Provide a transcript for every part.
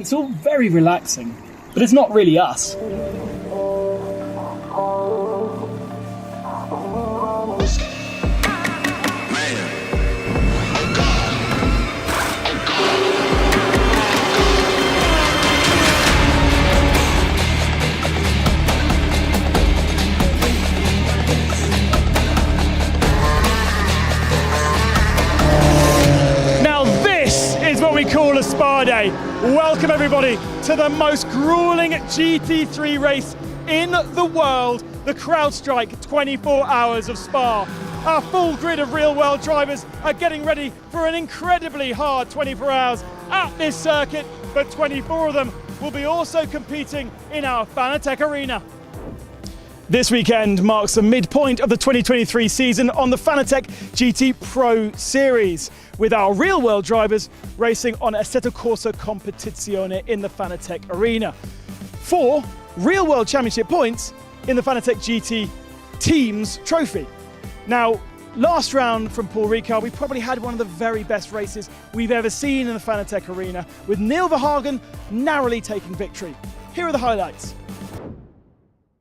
It's all very relaxing, but it's not really us. We call a spa day. Welcome everybody to the most grueling GT3 race in the world, the CrowdStrike 24 Hours of Spa. Our full grid of real-world drivers are getting ready for an incredibly hard 24 hours at this circuit, but 24 of them will be also competing in our Fanatec Arena. This weekend marks the midpoint of the 2023 season on the Fanatec GT Pro Series, with our real-world drivers racing on Assetto Corsa Competizione in the Fanatec Arena. 4 real-world championship points in the Fanatec GT Teams Trophy. Now, last round from Paul Ricard, we probably had one of the very best races we've ever seen in the Fanatec Arena, with Neil Verhagen narrowly taking victory. Here are the highlights.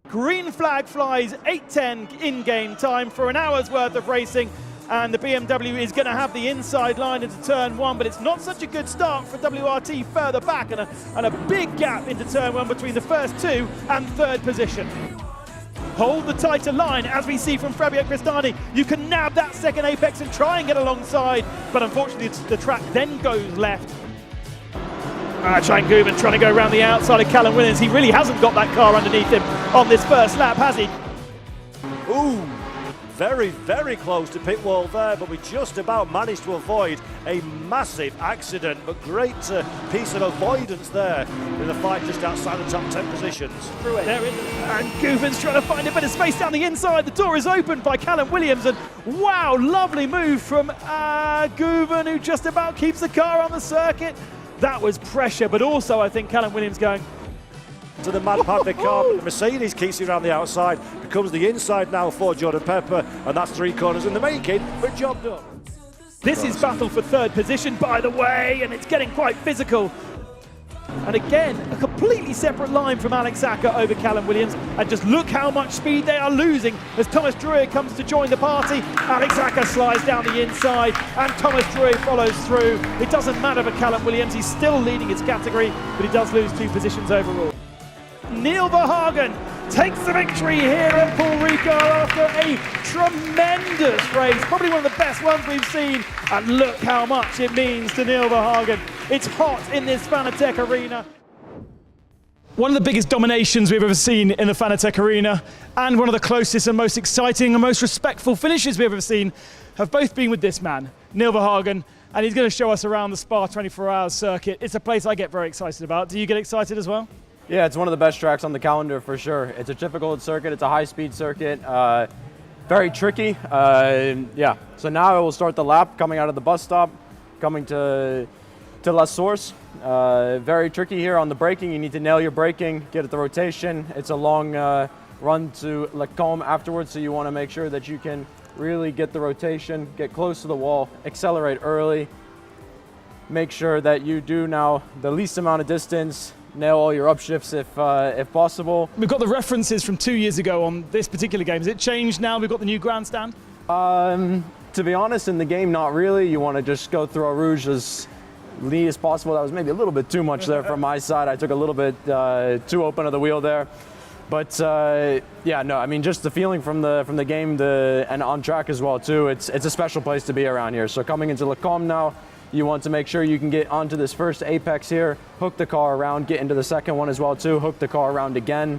Green flag flies 8:10 in-game time for an hour's worth of racing, and the BMW is going to have the inside line into turn 1, but it's not such a good start for WRT further back, and a big gap into turn 1 between the first 2 and 3rd position. Hold the tighter line, as we see from Fabio Cristani. You can nab that second apex and try and get alongside, but unfortunately the track then goes left. Shane Guven trying to go around the outside of Callum Williams. He really hasn't got that car underneath him on this first lap, has he? Ooh, very, very close to pit wall there, but we just about managed to avoid a massive accident, but great piece of avoidance there in the fight just outside the top 10 positions. There it is, and Guven's trying to find a bit of space down the inside. The door is opened by Callum Williams, and wow, lovely move from Guven, who just about keeps the car on the circuit. That was pressure, but also I think Callum Williams going to the Mad Paddock car, but the Mercedes keeps it around the outside, becomes the inside now for Jordan Pepper, and that's 3 corners in the making, but job done. This is battle for 3rd position, by the way, and it's getting quite physical. And again, a completely separate line from Alex Acker over Callum Williams, and just look how much speed they are losing as Thomas Drury comes to join the party. Alex Acker slides down the inside, and Thomas Drury follows through. It doesn't matter for Callum Williams, he's still leading his category, but he does lose 2 positions overall. Neil Verhagen takes the victory here at Paul Ricard after a tremendous race, probably one of the best ones we've seen, and look how much it means to Neil Verhagen. It's hot in this Fanatec Arena. One of the biggest dominations we've ever seen in the Fanatec Arena, and one of the closest and most exciting and most respectful finishes we've ever seen, have both been with this man, Neil Verhagen, and he's going to show us around the Spa 24 Hours circuit. It's a place I get very excited about. Do you get excited as well? Yeah, it's one of the best tracks on the calendar for sure. It's a typical circuit, it's a high-speed circuit, very tricky. Yeah, so now I will start the lap coming out of the bus stop, coming to La Source. Very tricky here on the braking. You need to nail your braking, get at the rotation. It's a long run to Le Combe afterwards, so you want to make sure that you can really get the rotation, get close to the wall, accelerate early, make sure that you do now the least amount of distance, nail all your upshifts if possible. We've got the references from 2 years ago on this particular game. Has it changed now? We've got the new grandstand? To be honest, in the game, not really. You want to just go through a rouge as lean as possible. That was maybe a little bit too much there from my side. I took a little bit too open of the wheel there. But yeah, no, I mean, just the feeling from the game and on track as well too. It's a special place to be around here. So coming into Le Combe now, you want to make sure you can get onto this first apex here, hook the car around, get into the second one as well too, hook the car around again.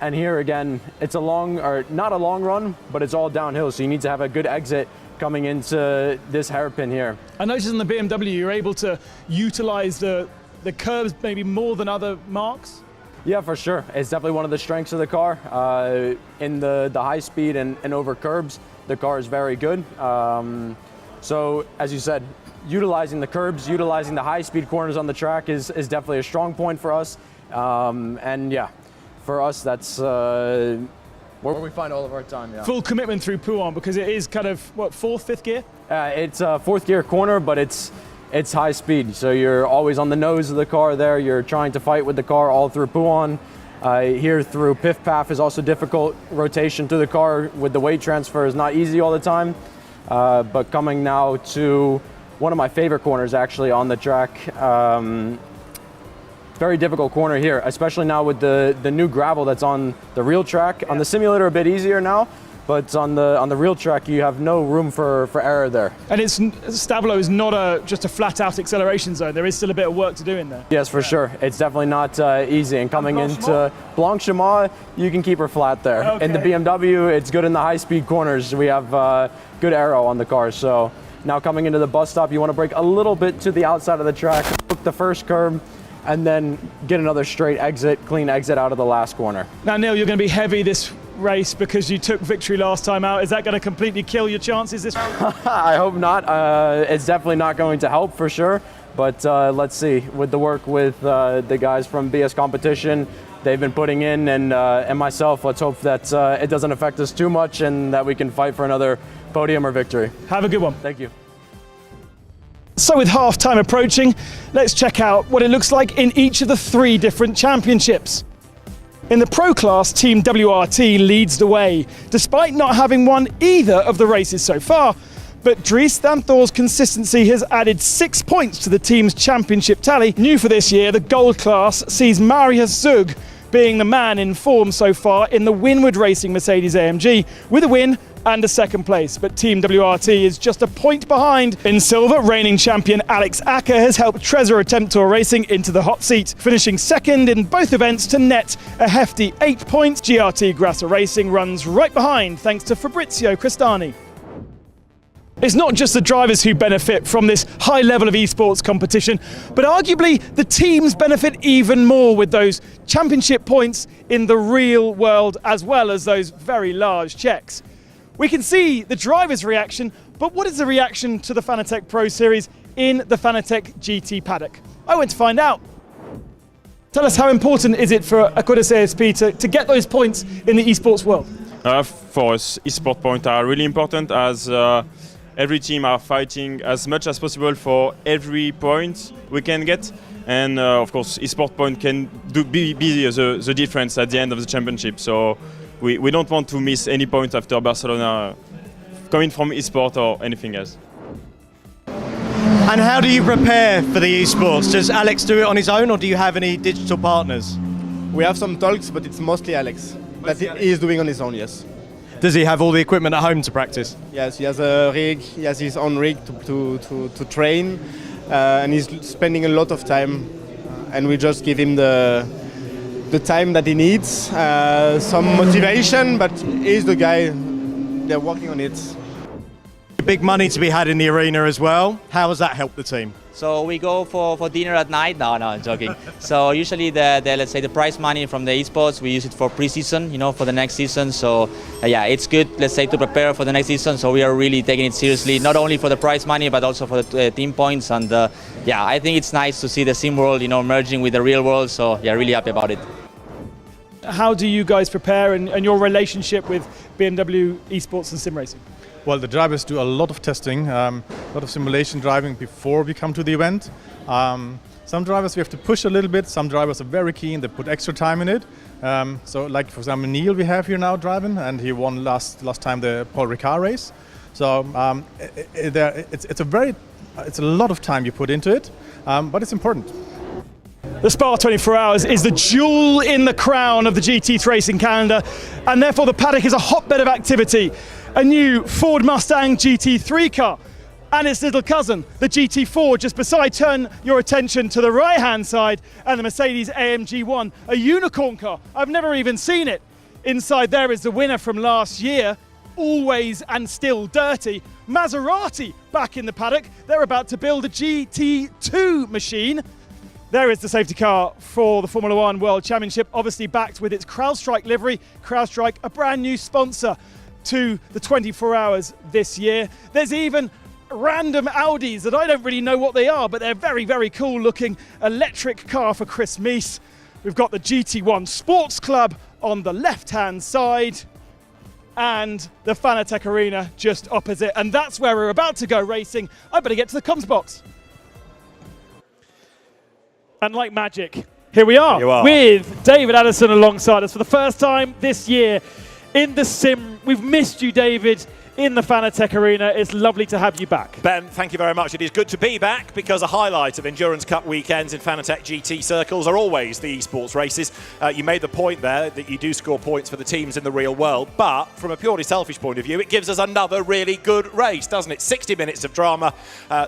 And here again, it's a long, or not a long run, but it's all downhill. So you need to have a good exit coming into this hairpin here. I noticed in the BMW, you're able to utilize the curbs maybe more than other marques. Yeah, for sure. It's definitely one of the strengths of the car. In the high speed and over curbs, the car is very good. So as you said, utilizing the curbs, utilizing the high-speed corners on the track is definitely a strong point for us. And yeah, for us, that's where we find all of our time. Yeah. Full commitment through Pouhon, because it is kind of, what, 4th, 5th gear? It's a 4th gear corner, but it's it's high speed. So you're always on the nose of the car there. You're trying to fight with the car all through Pouhon. Here through Piff Paff is also difficult. Rotation through the car with the weight transfer is not easy all the time. But coming now to one of my favorite corners actually on the track. Very difficult corner here, especially now with the new gravel that's on the real track. On the simulator a bit easier now, but on the real track you have no room for error there. And Stablo is not just a flat out acceleration zone. There is still a bit of work to do in there. Yes, for sure. It's definitely not easy. And coming into Blanc-Chamois, you can keep her flat there. Okay. In the BMW, it's good in the high speed corners. We have good aero on the car. So now coming into the bus stop, you want to brake a little bit to the outside of the track, hook the first curb, and then get another straight exit, clean exit out of the last corner. Now, Neil, you're going to be heavy this race because you took victory last time out. Is that going to completely kill your chances this round? I hope not. It's definitely not going to help for sure. But let's see. With the work with the guys from BS Competition, they've been putting in, and myself, let's hope that it doesn't affect us too much and that we can fight for another podium or victory. Have a good one. Thank you. So with half-time approaching, let's check out what it looks like in each of the 3 different championships. In the Pro Class, Team WRT leads the way, despite not having won either of the races so far. But Dries Van Thor's consistency has added 6 points to the team's championship tally. New for this year, the Gold Class sees Marius Zug being the man in form so far in the Winward Racing Mercedes-AMG, with a win and a second place. But Team WRT is just a point behind. In silver, reigning champion Alex Acker has helped Trezor Attempt Tour Racing into the hot seat, finishing second in both events to net a hefty 8 points. GRT Grasser Racing runs right behind thanks to Fabrizio Crestani. It's not just the drivers who benefit from this high level of esports competition, but arguably the teams benefit even more with those championship points in the real world, as well as those very large checks. We can see the drivers' reaction, but what is the reaction to the Fanatec Pro Series in the Fanatec GT paddock? I went to find out. Tell us, how important is it for Accordes ASP to get those points in the esports world? For us, esports points are really important, as every team are fighting as much as possible for every point we can get. And of course, esports point can be the difference at the end of the championship. So we don't want to miss any point after Barcelona coming from esports or anything else. And how do you prepare for the esports? Does Alex do it on his own, or do you have any digital partners? We have some talks, but it's mostly Alex. That he is doing on his own, yes. Does he have all the equipment at home to practice? Yes, he has a rig, he has his own rig to train, and he's spending a lot of time, and we just give him the time that he needs, some motivation, but he's the guy, they're working on it. Big money to be had in the arena as well. How has that helped the team? So we go for dinner at night. No, I'm joking. So usually let's say the prize money from the esports, we use it for pre-season, for the next season. So yeah, it's good, let's say, to prepare for the next season. So we are really taking it seriously, not only for the prize money, but also for the team points. And yeah, I think it's nice to see the sim world, merging with the real world. So yeah, really happy about it. How do you guys prepare, and your relationship with BMW esports and sim racing? Well, the drivers do a lot of testing, a lot of simulation driving before we come to the event. Some drivers we have to push a little bit, some drivers are very keen, they put extra time in it. So like, for example, Neil we have here now driving, and he won last time the Paul Ricard race. So it's a lot of time you put into it, but it's important. The Spa 24 Hours is the jewel in the crown of the GT racing calendar, and therefore the paddock is a hotbed of activity. A new Ford Mustang GT3 car and its little cousin, the GT4, just beside. Turn your attention to the right-hand side, and the Mercedes AMG 1, a unicorn car. I've never even seen it. Inside there is the winner from last year, always and still dirty. Maserati back in the paddock. They're about to build a GT2 machine. There is the safety car for the Formula One World Championship, obviously backed with its CrowdStrike livery. CrowdStrike, a brand new sponsor to the 24 Hours this year. There's even random Audis that I don't really know what they are, but they're very, very cool looking electric car for Chris Meese. We've got the GT1 Sports Club on the left-hand side and the Fanatec Arena just opposite. And that's where we're about to go racing. I better get to the comms box. And like magic, here we are, You are. with David Addison alongside us for the first time this year in the sim. We've missed you, David, in the Fanatec Arena. It's lovely to have you back. Ben, thank you very much. It is good to be back because a highlight of Endurance Cup weekends in Fanatec GT circles are always the esports races. You made the point there that you do score points for the teams in the real world, but from a purely selfish point of view, it gives us another really good race, doesn't it? 60 minutes of drama,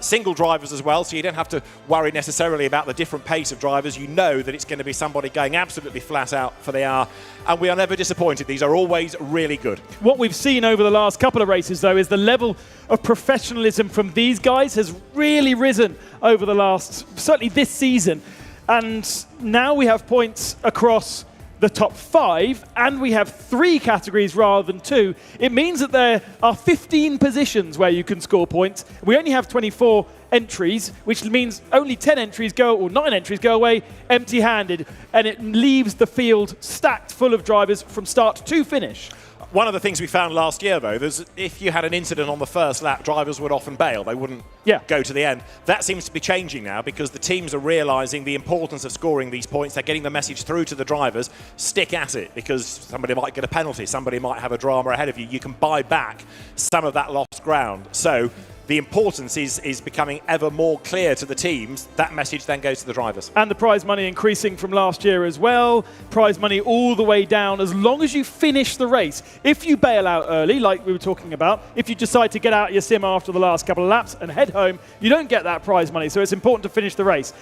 single drivers as well, so you don't have to worry necessarily about the different pace of drivers. You know that it's going to be somebody going absolutely flat out for the hour, and we are never disappointed. These are always really good. What we've seen over the last couple of races, though, is the level of professionalism from these guys has really risen over the last, certainly this season. And now we have points across the top 5, and we have 3 categories rather than 2. It means that there are 15 positions where you can score points. We only have 24 entries, which means only 10 entries go, or 9 entries go away empty-handed, and it leaves the field stacked full of drivers from start to finish. One of the things we found last year, though, is if you had an incident on the first lap, drivers would often bail. They wouldn't go to the end. That seems to be changing now because the teams are realising the importance of scoring these points. They're getting the message through to the drivers. Stick at it because somebody might get a penalty. Somebody might have a drama ahead of you. You can buy back some of that lost ground. So the importance is becoming ever more clear to the teams. That message then goes to the drivers. And the prize money increasing from last year as well. Prize money all the way down as long as you finish the race. If you bail out early, like we were talking about, if you decide to get out your sim after the last couple of laps and head home, you don't get that prize money. So it's important to finish the race.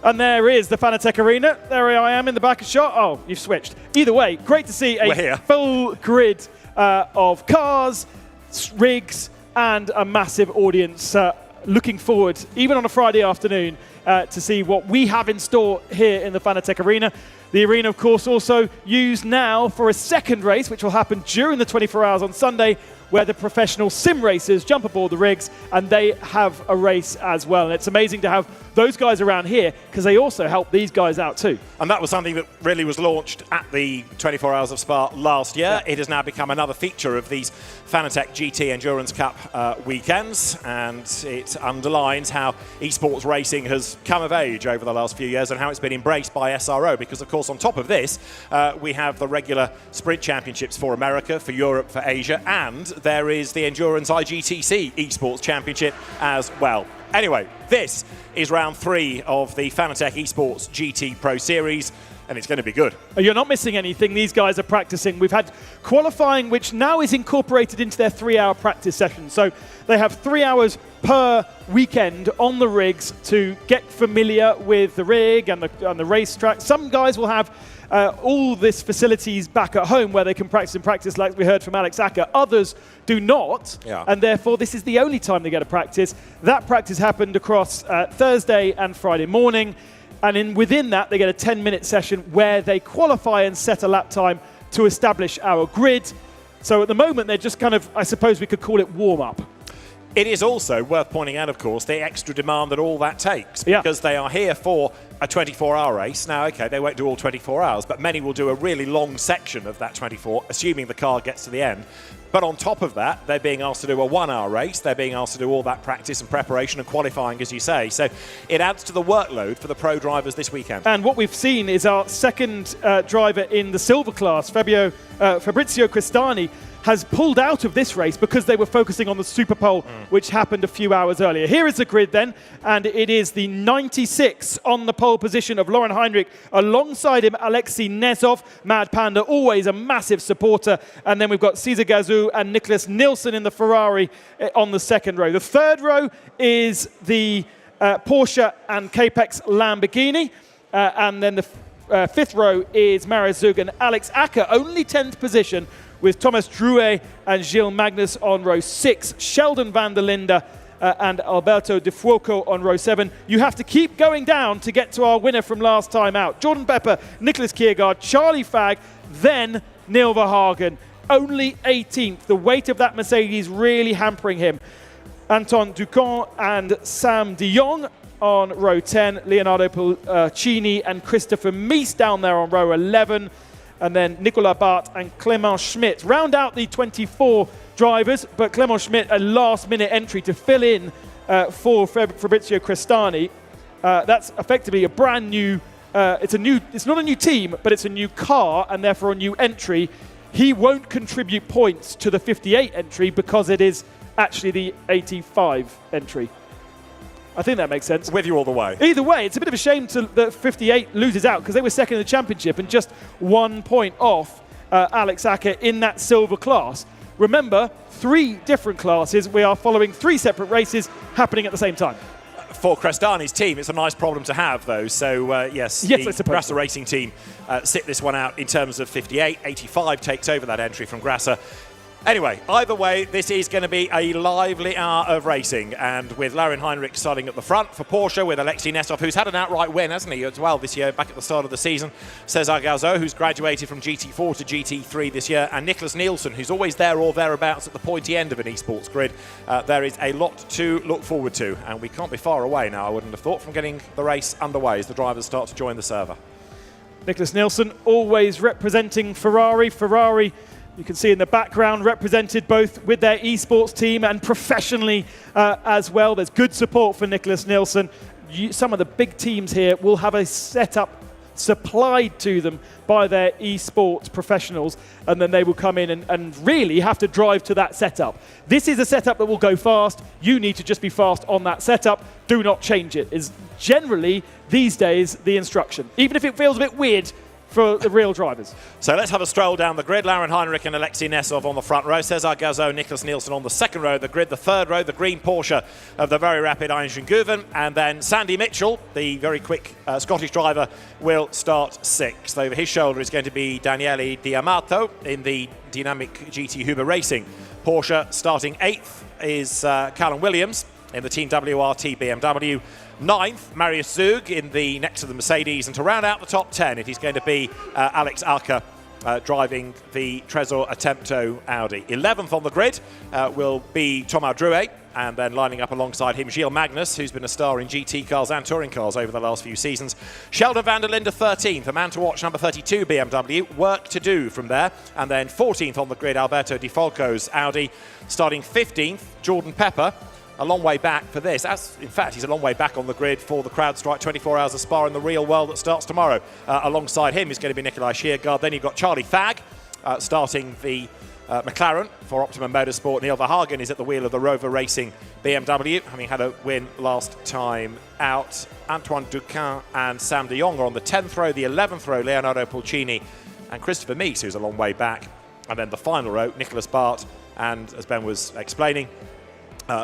And there is the Fanatec Arena. There I am in the back of shot. Oh, you've switched. Either way, great to see a full grid of cars, rigs, and a massive audience looking forward, even on a Friday afternoon, to see what we have in store here in the Fanatec Arena. The arena, of course, also used now for a second race, which will happen during the 24 hours on Sunday, where the professional sim racers jump aboard the rigs and they have a race as well. And it's amazing to have those guys around here because they also help these guys out too. And that was something that really was launched at the 24 Hours of Spa last year. It has now become another feature of these Fanatec GT Endurance Cup weekends, and it underlines how esports racing has come of age over the last few years and how it's been embraced by SRO, because of course on top of this we have the regular sprint championships for America, for Europe, for Asia, and there is the Endurance IGTC Esports Championship as well. Anyway, this is round 3 of the Fanatec Esports GT Pro Series, and it's going to be good. You're not missing anything. These guys are practicing. We've had qualifying, which now is incorporated into their 3-hour practice session. So they have 3 hours per weekend on the rigs to get familiar with the rig and the racetrack. Some guys will have all this facilities back at home where they can practice in practice, like we heard from Alex Acker. Others do not, and therefore this is the only time they get a practice. That practice happened across Thursday and Friday morning, and within that they get a 10-minute session where they qualify and set a lap time to establish our grid. So at the moment they're just kind of, I suppose we could call it warm-up. It is also worth pointing out, of course, the extra demand that all that takes, because they are here for a 24-hour race. Now, okay, they won't do all 24 hours, but many will do a really long section of that 24, assuming the car gets to the end. But on top of that, they're being asked to do a 1-hour race. They're being asked to do all that practice and preparation and qualifying, as you say. So it adds to the workload for the pro drivers this weekend. And what we've seen is our second driver in the silver class, Fabrizio Cristani, has pulled out of this race because they were focusing on the Super Pole, which happened a few hours earlier. Here is the grid then, and it is the 96 on the pole position of Lauren Heinrich. Alongside him, Alexei Nezov, Mad Panda, always a massive supporter. And then we've got Cesar Gazou and Nicholas Nilsson in the Ferrari on the second row. The third row is the Porsche and Capex Lamborghini. And then the fifth row is Mario Zug and Alex Acker, only 10th position, with Thomas Drouet and Gilles Magnus on row 6, Sheldon van der Linde and Alberto De Fuoco on row 7. You have to keep going down to get to our winner from last time out. Jordan Pepper, Nicholas Kiergaard, Charlie Fagg, then Neil Verhagen. Only 18th. The weight of that Mercedes really hampering him. Anton Ducon and Sam de Jong on row 10. Leonardo Pulcini and Christopher Mies down there on row 11. And then Nicolas Bart and Clément Schmidt round out the 24 drivers, but Clément Schmidt a last-minute entry to fill in for Fabrizio Cristani. That's effectively a brand new. It's not a new team, but it's a new car and therefore a new entry. He won't contribute points to the 58 entry because it is actually the 85 entry. I think that makes sense. With you all the way. Either way, it's a bit of a shame that 58 loses out because they were second in the championship and just 1 point off Alex Acker in that silver class. Remember, 3 different classes. We are following 3 separate races happening at the same time. For Crestani's team, it's a nice problem to have, though. So, yes, the Grasser Racing team sit this one out in terms of 58. 85 takes over that entry from Grasser. Anyway, either way, this is going to be a lively hour of racing. And with Laurin Heinrich starting at the front for Porsche, with Alexei Nesov, who's had an outright win, hasn't he, as well this year, back at the start of the season. Cesar Gauzot, who's graduated from GT4 to GT3 this year. And Nicholas Nielsen, who's always there or thereabouts at the pointy end of an esports grid. There is a lot to look forward to. And we can't be far away now, I wouldn't have thought, from getting the race underway as the drivers start to join the server. Nicholas Nielsen always representing Ferrari. Ferrari, you can see in the background, represented both with their esports team and professionally as well. There's good support for Nicholas Nielsen. Some of the big teams here will have a setup supplied to them by their esports professionals, and then they will come in and really have to drive to that setup. This is a setup that will go fast. You need to just be fast on that setup. Do not change it, is generally these days the instruction, even if it feels a bit weird for the real drivers. So let's have a stroll down the grid. Laurin Heinrich and Alexei Nesov on the front row. Cesar Gauzot, Nicholas Nielsen on the second row of the grid. The third row, the green Porsche of the very rapid Eindhoven Guven. And then Sandy Mitchell, the very quick Scottish driver, will start 6th. Over his shoulder is going to be Daniele Diamato in the dynamic GT Huber Racing Porsche. Starting 8th is Callum Williams in the Team WRT BMW. 9th, Marius Zug in the next to the Mercedes, and to round out the top 10, it is going to be Alex Acker driving the Trezor Attempto Audi. 11th on the grid will be Thomas Drouet, and then lining up alongside him, Gilles Magnus, who's been a star in GT cars and touring cars over the last few seasons. Sheldon van der Linde 13th, a man to watch, number 32 BMW, work to do from there. And then 14th on the grid, Alberto Di Folco's Audi. Starting 15th, Jordan Pepper. A long way back for this. In fact, he's a long way back on the grid for the CrowdStrike 24 Hours of Spa in the real world that starts tomorrow. Alongside him is going to be Nikolai Sheargard. Then you've got Charlie Fagg starting the McLaren for Optimum Motorsport. Neil Verhagen is at the wheel of the Rover Racing BMW, having had a win last time out. Antoine Duquin and Sam de Jong are on the 10th row. The 11th row, Leonardo Pulcini and Christopher Meese, who's a long way back. And then the final row, Nicholas Bart and, as Ben was explaining,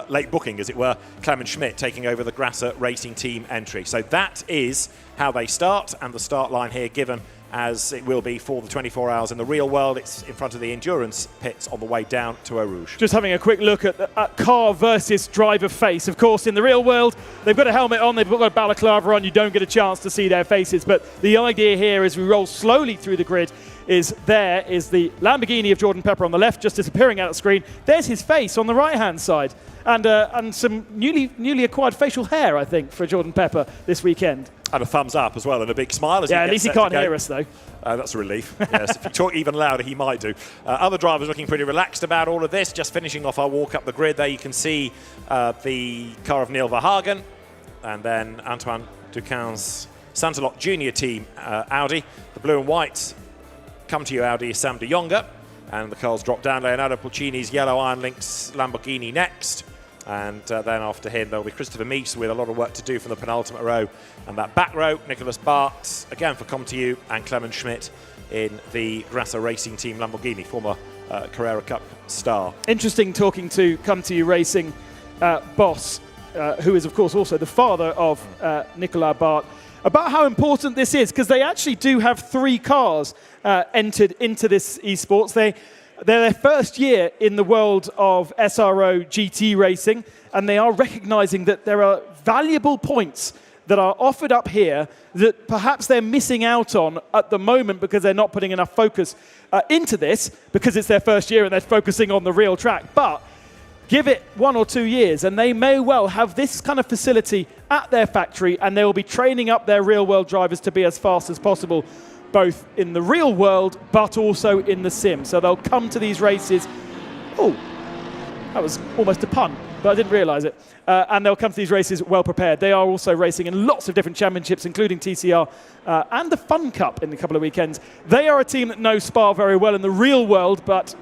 late booking, as it were, Clement Schmidt taking over the Grasser Racing Team entry. So that is how they start, and the start line here given as it will be for the 24 hours in the real world. It's in front of the endurance pits on the way down to Eau Rouge. Just having a quick look at car versus driver face. Of course, in the real world, they've got a helmet on, they've got a balaclava on, you don't get a chance to see their faces. But the idea here, as we roll slowly through the grid, is there is the Lamborghini of Jordan Pepper on the left, just disappearing out of the screen. There's his face on the right-hand side. And some newly acquired facial hair, I think, for Jordan Pepper this weekend. And a thumbs up as well, and a big smile. As at least he can't hear us, though. That's a relief. Yes, if you talk even louder, he might do. Other drivers looking pretty relaxed about all of this. Just finishing off our walk up the grid there, you can see the car of Neil Verhagen, and then Antoine Duquin's Santalot Junior Team Audi. The blue and white come to you Audi is Sam de Jonge, and the cars drop down. Leonardo Pulcini's yellow Iron Lynx Lamborghini next. And then after him, there'll be Christopher Meese with a lot of work to do from the penultimate row. And that back row, Nicholas Bart, again for ComTU, and Clement Schmidt in the Grasser Racing Team Lamborghini, former Carrera Cup star. Interesting talking to ComTU Racing boss, who is, of course, also the father of Nicolas Bart, about how important this is, because they actually do have 3 cars entered into this esports. They're their first year in the world of SRO GT racing, and they are recognizing that there are valuable points that are offered up here that perhaps they're missing out on at the moment because they're not putting enough focus into this, because it's their first year and they're focusing on the real track. But give it 1 or 2 years and they may well have this kind of facility at their factory, and they will be training up their real world drivers to be as fast as possible, both in the real world, but also in the sim. So they'll come to these races. Oh, that was almost a pun. but I didn't realise it. And they'll come to these races well prepared. They are also racing in lots of different championships, including TCR and the Fun Cup in a couple of weekends. They are a team that knows Spa very well in the real world, but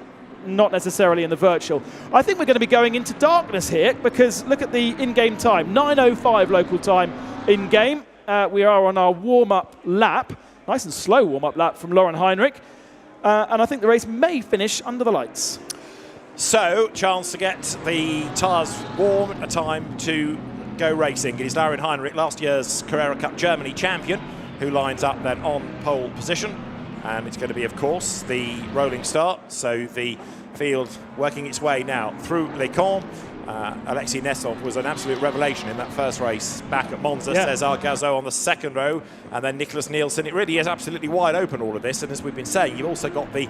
not necessarily in the virtual. I think we're going to be going into darkness here, because look at the in-game time, 9:05 local time in-game. We are on our warm-up lap, nice and slow warm-up lap from Lauren Heinrich, and I think the race may finish under the lights. So, chance to get the tyres warm, a time to go racing. It is Lauren Heinrich, last year's Carrera Cup Germany champion, who lines up then on pole position. And it's going to be, of course, the rolling start. So the field working its way now through Les Camps. Alexei Nesov was an absolute revelation in that first race back at Monza. Yeah. Cesar Gazo on the second row, and then Nicholas Nielsen. It really is absolutely wide open, all of this. And as we've been saying, you've also got the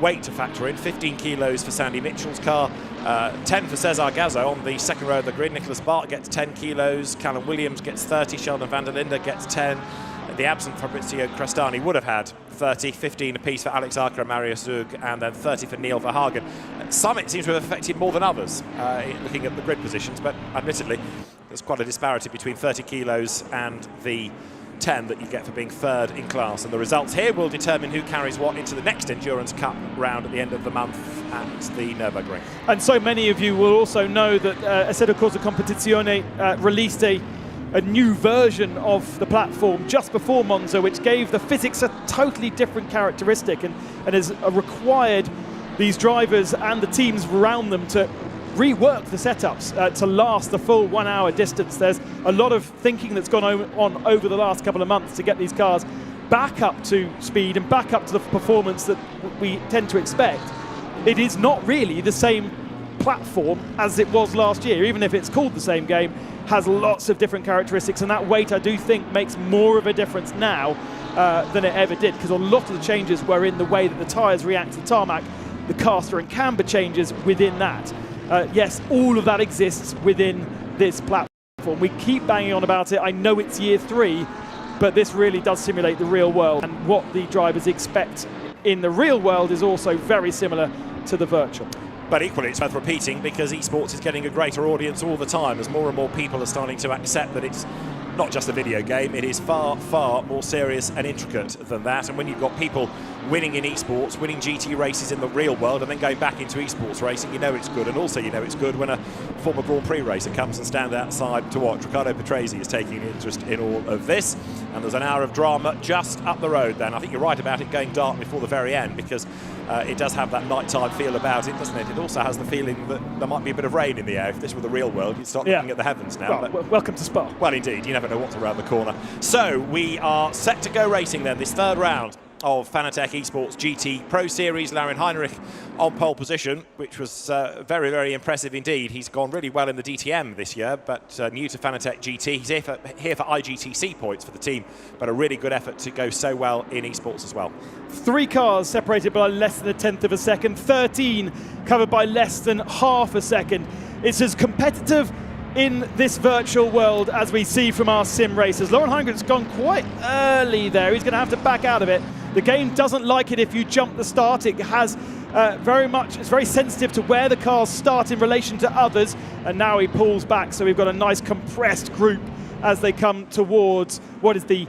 weight to factor in. 15 kilos for Sandy Mitchell's car, 10 for Cesar Gazo on the second row of the grid. Nicholas Bart gets 10 kilos, Callum Williams gets 30, Sheldon van der Linde gets 10. The absent Fabrizio Crestani would have had 30, 15 apiece for Alex Arca and Mario Zug, and then 30 for Neil Verhagen. Some it seems to have affected more than others, looking at the grid positions, but admittedly there's quite a disparity between 30 kilos and the 10 that you get for being third in class. And the results here will determine who carries what into the next Endurance Cup round at the end of the month at the Nürburgring. And so many of you will also know that SRO Corsa Competizione released a new version of the platform just before Monza, which gave the physics a totally different characteristic and has required these drivers and the teams around them to rework the setups to last the full 1 hour distance. There's a lot of thinking that's gone on over the last couple of months to get these cars back up to speed and back up to the performance that we tend to expect. It is not really the same platform as it was last year, even if it's called the same game. Has lots of different characteristics, and that weight I do think makes more of a difference now than it ever did, because a lot of the changes were in the way that the tyres react to the tarmac, the caster and camber changes within that. Yes, all of that exists within this platform. We keep banging on about it. I know it's year 3, but this really does simulate the real world, and what the drivers expect in the real world is also very similar to the virtual. But equally, it's worth repeating, because esports is getting a greater audience all the time as more and more people are starting to accept that it's not just a video game. It is far, far more serious and intricate than that. And when you've got people winning in esports, winning GT races in the real world, and then going back into esports racing, you know it's good. And also you know it's good when a former Grand Prix racer comes and stands outside to watch. Riccardo Patrese is taking an interest in all of this. And there's an hour of drama just up the road then. I think you're right about it going dark before the very end, because it does have that nighttime feel about it, doesn't it? It also has the feeling that there might be a bit of rain in the air. If this were the real world, you'd start looking at the heavens now. Well, welcome to Spa. Well, indeed. You never know what's around the corner. So we are set to go racing then, this third round of Fanatec Esports GT Pro Series. Lauren Heinrich on pole position, which was very, very impressive indeed. He's gone really well in the DTM this year, but new to Fanatec GT. He's here for IGTC points for the team, but a really good effort to go so well in esports as well. 3 cars separated by less than a tenth of a second, 13 covered by less than half a second. It's as competitive in this virtual world as we see from our sim racers. Lauren Heinrich's gone quite early there. He's going to have to back out of it. The game doesn't like it if you jump the start. It has it's very sensitive to where the cars start in relation to others, and now he pulls back, so we've got a nice compressed group as they come towards what is the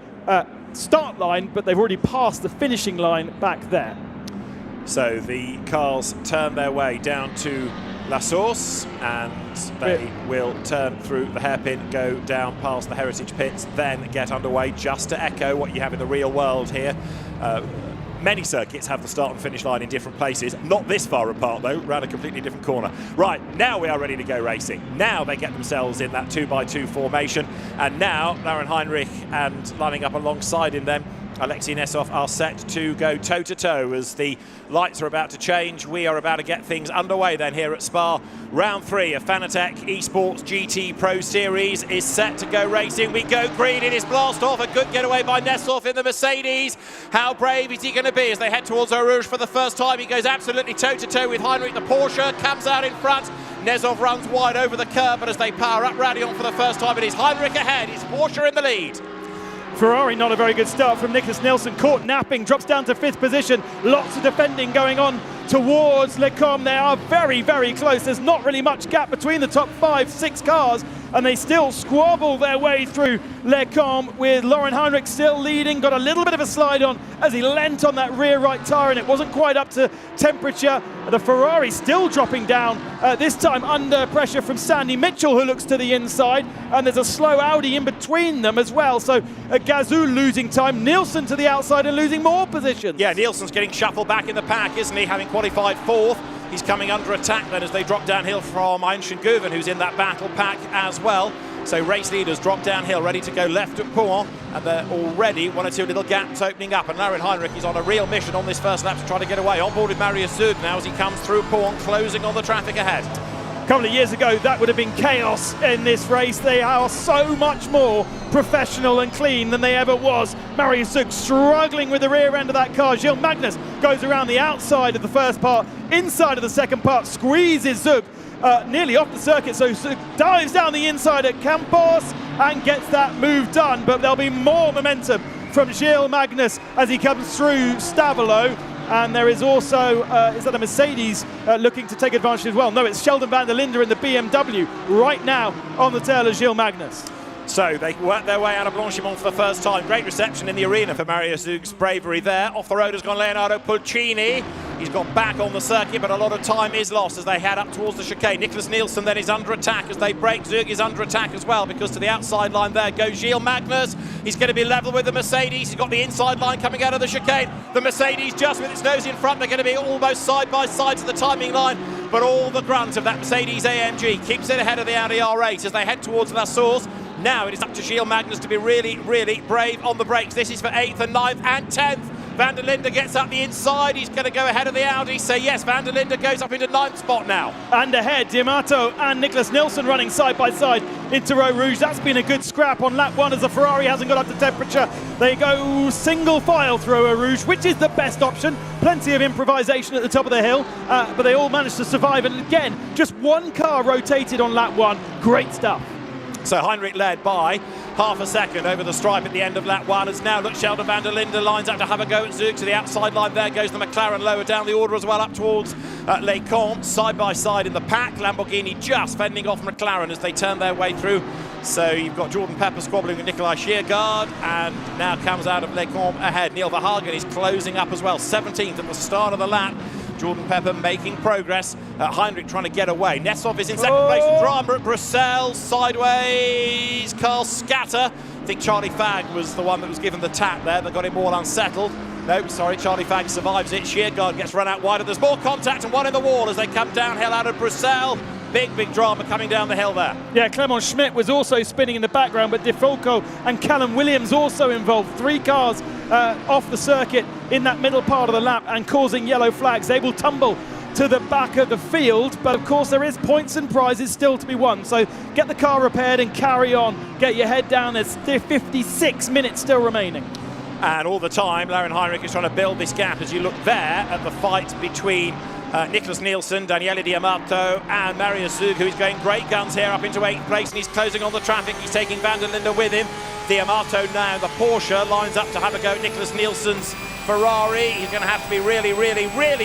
start line, but they've already passed the finishing line back there. So the cars turn their way down to La Source, and they will turn through the hairpin, go down past the Heritage Pits, then get underway, just to echo what you have in the real world here. Many circuits have the start and finish line in different places, not this far apart though, around a completely different corner. Right, now we are ready to go racing. Now they get themselves in that 2x2 formation, and now Lauren Heinrich and lining up alongside him then Alexei Nesov are set to go toe-to-toe as the lights are about to change. We are about to get things underway then here at Spa. Round 3 of Fanatec Esports GT Pro Series is set to go racing. We go green, it is blast off. A good getaway by Nesov in the Mercedes. How brave is he going to be as they head towards Eau Rouge for the first time? He goes absolutely toe-to-toe with Heinrich. The Porsche comes out in front. Nesov runs wide over the curb, but as they power up Radion for the first time, it is Heinrich ahead. It's Porsche in the lead. Ferrari, not a very good start from Nicholas Nielsen, caught napping, drops down to 5th position. Lots of defending going on towards Lecombe. They are very, very close. There's not really much gap between the top 5-6 cars, and they still squabble their way through Lecombe, with Laurin Heinrich still leading. Got a little bit of a slide on as he leant on that rear right tyre, and it wasn't quite up to temperature. The Ferrari still dropping down, this time under pressure from Sandy Mitchell, who looks to the inside, and there's a slow Audi in between them as well. So Gazoo losing time, Nielsen to the outside and losing more positions. Yeah, Nielsen's getting shuffled back in the pack, isn't he, having qualified 4th. He's coming under attack then as they drop downhill from Einschengoven, who's in that battle pack as well. So race leaders drop downhill, ready to go left at Pouan, and they're already 1 or 2 little gaps opening up. And Laurin Heinrich is on a real mission on this first lap to try to get away. On board with Marius Zug now as he comes through Pouan, closing on the traffic ahead. A couple of years ago, that would have been chaos in this race. They are so much more professional and clean than they ever was. Marius Zug struggling with the rear end of that car. Gilles Magnus goes around the outside of the first part, inside of the second part, squeezes Zug nearly off the circuit, so Zug dives down the inside at Campos and gets that move done. But there'll be more momentum from Gilles Magnus as he comes through Stavelot. And there is also, is that a Mercedes looking to take advantage as well? No, it's Sheldon van der Linde in the BMW right now on the tail of Gilles Magnus. So they work their way out of Blanchimont for the first time. Great reception in the arena for Marius Zug's bravery there. Off the road has gone Leonardo Pulcini. He's got back on the circuit, but a lot of time is lost as they head up towards the chicane. Nicholas Nielsen then is under attack as they break. Zug is under attack as well, because to the outside line there goes Gilles Magnus. He's going to be level with the Mercedes. He's got the inside line coming out of the chicane. The Mercedes just with its nose in front. They're going to be almost side by side to the timing line, but all the grunt of that Mercedes AMG keeps it ahead of the Audi R8 as they head towards La Source. Now it is up to Gilles Magnus to be really, really brave on the brakes. This is for 8th and 9th and 10th. Van der Linde gets up the inside. He's going to go ahead of the Audi. So yes, Van der Linde goes up into 9th spot now. And ahead, D'Amato and Nicholas Nielsen running side by side into Eau Rouge. That's been a good scrap on lap 1 as the Ferrari hasn't got up to temperature. They go single file through Eau Rouge, which is the best option. Plenty of improvisation at the top of the hill, but they all managed to survive. And again, just one car rotated on lap 1. Great stuff. So Heinrich led by half a second over the stripe at the end of lap 1. As now, look, Sheldon van der Linde lines up to have a go at Zug. To the outside line there goes the McLaren, lower down the order as well, up towards Lecombe. Side by side in the pack, Lamborghini just fending off McLaren as they turn their way through. So you've got Jordan Pepper squabbling with Nikolai Sheargard, and now comes out of Lecombe ahead. Neil Verhagen is closing up as well, 17th at the start of the lap. Jordan Pepper making progress. Heinrich trying to get away. Nessov is in second place. Drama at Bruxelles. Sideways. Carl Scatter. I think Charlie Fagg was the one that was given the tap there that got him all unsettled. No, sorry, Charlie Fagg survives it. Sheargard gets run out wider. There's more contact and one in the wall as they come downhill out of Bruxelles. Big drama coming down the hill there. Yeah, Clement Schmidt was also spinning in the background, but De Fulco and Callum Williams also involved. 3 cars off the circuit in that middle part of the lap and causing yellow flags. They will tumble to the back of the field, but of course there is points and prizes still to be won. So get the car repaired and carry on. Get your head down. There's 56 minutes still remaining. And all the time, Laurin Heinrich is trying to build this gap as you look there at the fight between Nicholas Nielsen, Daniele D'Amato and Marius Zug, who is going great guns here up into 8th place, and he's closing on the traffic. He's taking Van der Linde with him. D'Amato now, the Porsche, lines up to have a go at Nicholas Nielsen's Ferrari. He's going to have to be really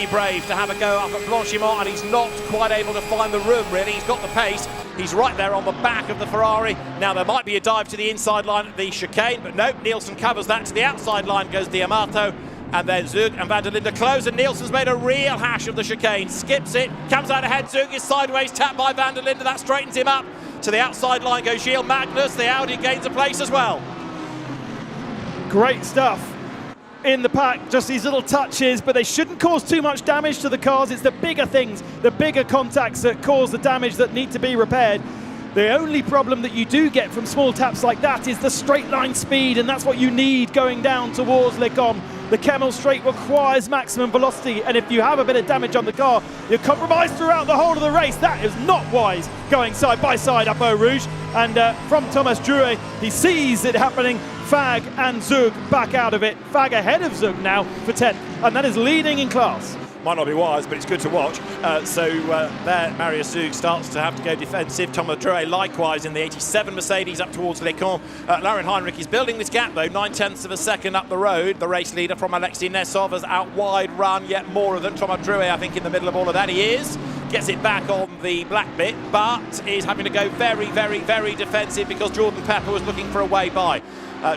brave to have a go up at Blanchimont, and he's not quite able to find the room, really. He's got the pace. He's right there on the back of the Ferrari. Now, there might be a dive to the inside line at the chicane, but no, Nielsen covers that. To the outside line goes D'Amato. And then Zug and Van der Linde close, and Nielsen's made a real hash of the chicane. Skips it, comes out ahead. Zug is sideways, tapped by Van der Linde. That straightens him up. To the outside line goes Gilles Magnus. The Audi gains a place as well. Great stuff in the pack, just these little touches, but they shouldn't cause too much damage to the cars. It's the bigger things, the bigger contacts that cause the damage that need to be repaired. The only problem that you do get from small taps like that is the straight line speed, and that's what you need going down towards Lecombe. The Kemmel Straight requires maximum velocity, and if you have a bit of damage on the car, you're compromised throughout the whole of the race. That is not wise, going side by side up Eau Rouge. And from Thomas Drouet, he sees it happening. Fagg and Zug back out of it. Fagg ahead of Zug now for 10th, and that is leading in class. Might not be wise, but it's good to watch. There, Marius Zug starts to have to go defensive. Thomas Drouet likewise in the 87 Mercedes up towards Le Camp. Laurin Heinrich is building this gap, though, 9/10 of a second up the road. The race leader from Alexei Nesov has out wide run yet more of them. Thomas Drouet, I think, in the middle of all of that. He is. Gets it back on the black bit, but is having to go very, very, very defensive because Jordan Pepper was looking for a way by.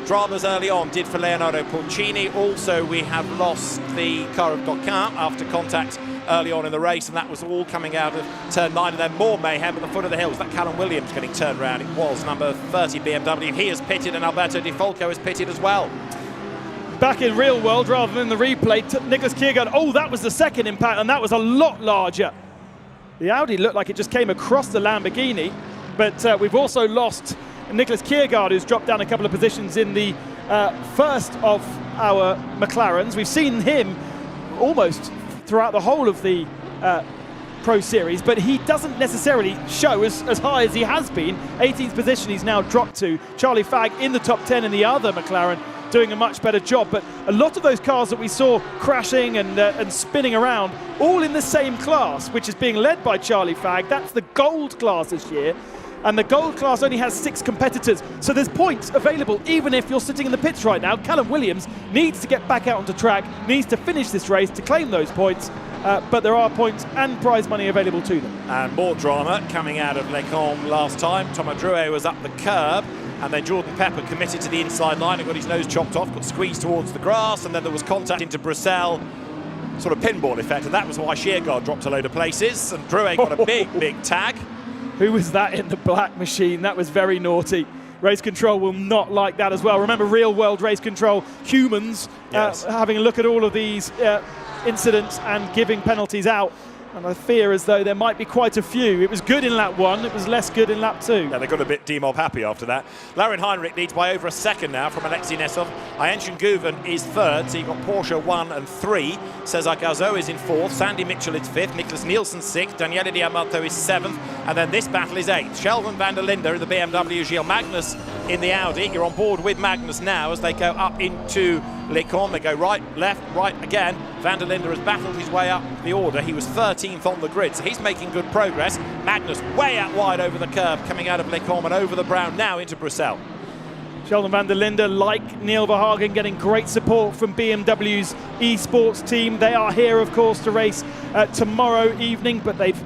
Dramas early on did for Leonardo Pulcini. Also, we have lost the car of Gauquin after contact early on in the race, and that was all coming out of turn 9, and then more mayhem at the foot of the hills. That Callum Williams getting turned around. It was number 30 BMW. He has pitted, and Alberto Di Folco has pitted as well. Back in real world rather than the replay, Nicholas Kiergaard. Oh, that was the second impact, and that was a lot larger. The Audi looked like it just came across the Lamborghini, but we've also lost Nicholas Kiergaard, who's dropped down a couple of positions in the first of our McLarens. We've seen him almost throughout the whole of the Pro Series, but he doesn't necessarily show as high as he has been. 18th position he's now dropped to. Charlie Fagg in the top 10 in the other McLaren, doing a much better job. But a lot of those cars that we saw crashing and spinning around, all in the same class, which is being led by Charlie Fagg. That's the gold class this year. And the gold class only has 6 competitors. So there's points available even if you're sitting in the pits right now. Callum Williams needs to get back out onto track, needs to finish this race to claim those points. But there are points and prize money available to them. And more drama coming out of Le Camp last time. Thomas Drouet was up the curb, and then Jordan Pepper committed to the inside line and got his nose chopped off, got squeezed towards the grass, and then there was contact into Bruxelles, sort of pinball effect, and that was why Kiergaard dropped a load of places, and Drouet got a big tag. Who was that in the black machine? That was very naughty. Race control will not like that as well. Remember, real world race control, humans having a look at all of these incidents and giving penalties out. And I fear as though there might be quite a few. It was good in lap 1, it was less good in lap 2. Yeah, they got a bit D-Mob happy after that. Laurin Heinrich leads by over a second now from Alexei Nesov. Ayenchen Guven is 3rd, so you've got Porsche 1 and 3. Cesar Gauzot is in 4th, Sandy Mitchell is 5th, Nicholas Nielsen 6th, Daniele Diamato is 7th, and then this battle is 8th. Sheldon van der Linde in the BMW, Gilles Magnus in the Audi. You're on board with Magnus now as they go up into Le Camp. They go right, left, right again. Van der Linde has battled his way up the order. He was 13th on the grid, so he's making good progress. Magnus way out wide over the curve, coming out of Le Camp and over the brown now into Bruxelles. Sheldon van der Linde, like Neil Verhagen, getting great support from BMW's esports team. They are here, of course, to race tomorrow evening, but they've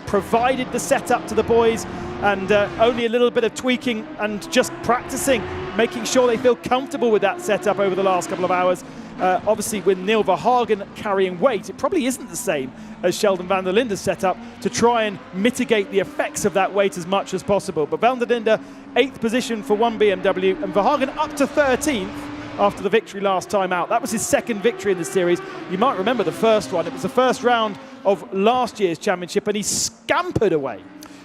provided the setup to the boys, and only a little bit of tweaking and just practicing, making sure they feel comfortable with that setup over the last couple of hours. Obviously, with Neil Verhagen carrying weight, it probably isn't the same as Sheldon van der Linde's setup to try and mitigate the effects of that weight as much as possible. But van der Linde, 8th position for one BMW, and Verhagen up to 13th after the victory last time out. That was his 2nd victory in the series. You might remember the first one. It was the first round of last year's championship, and he scampered away.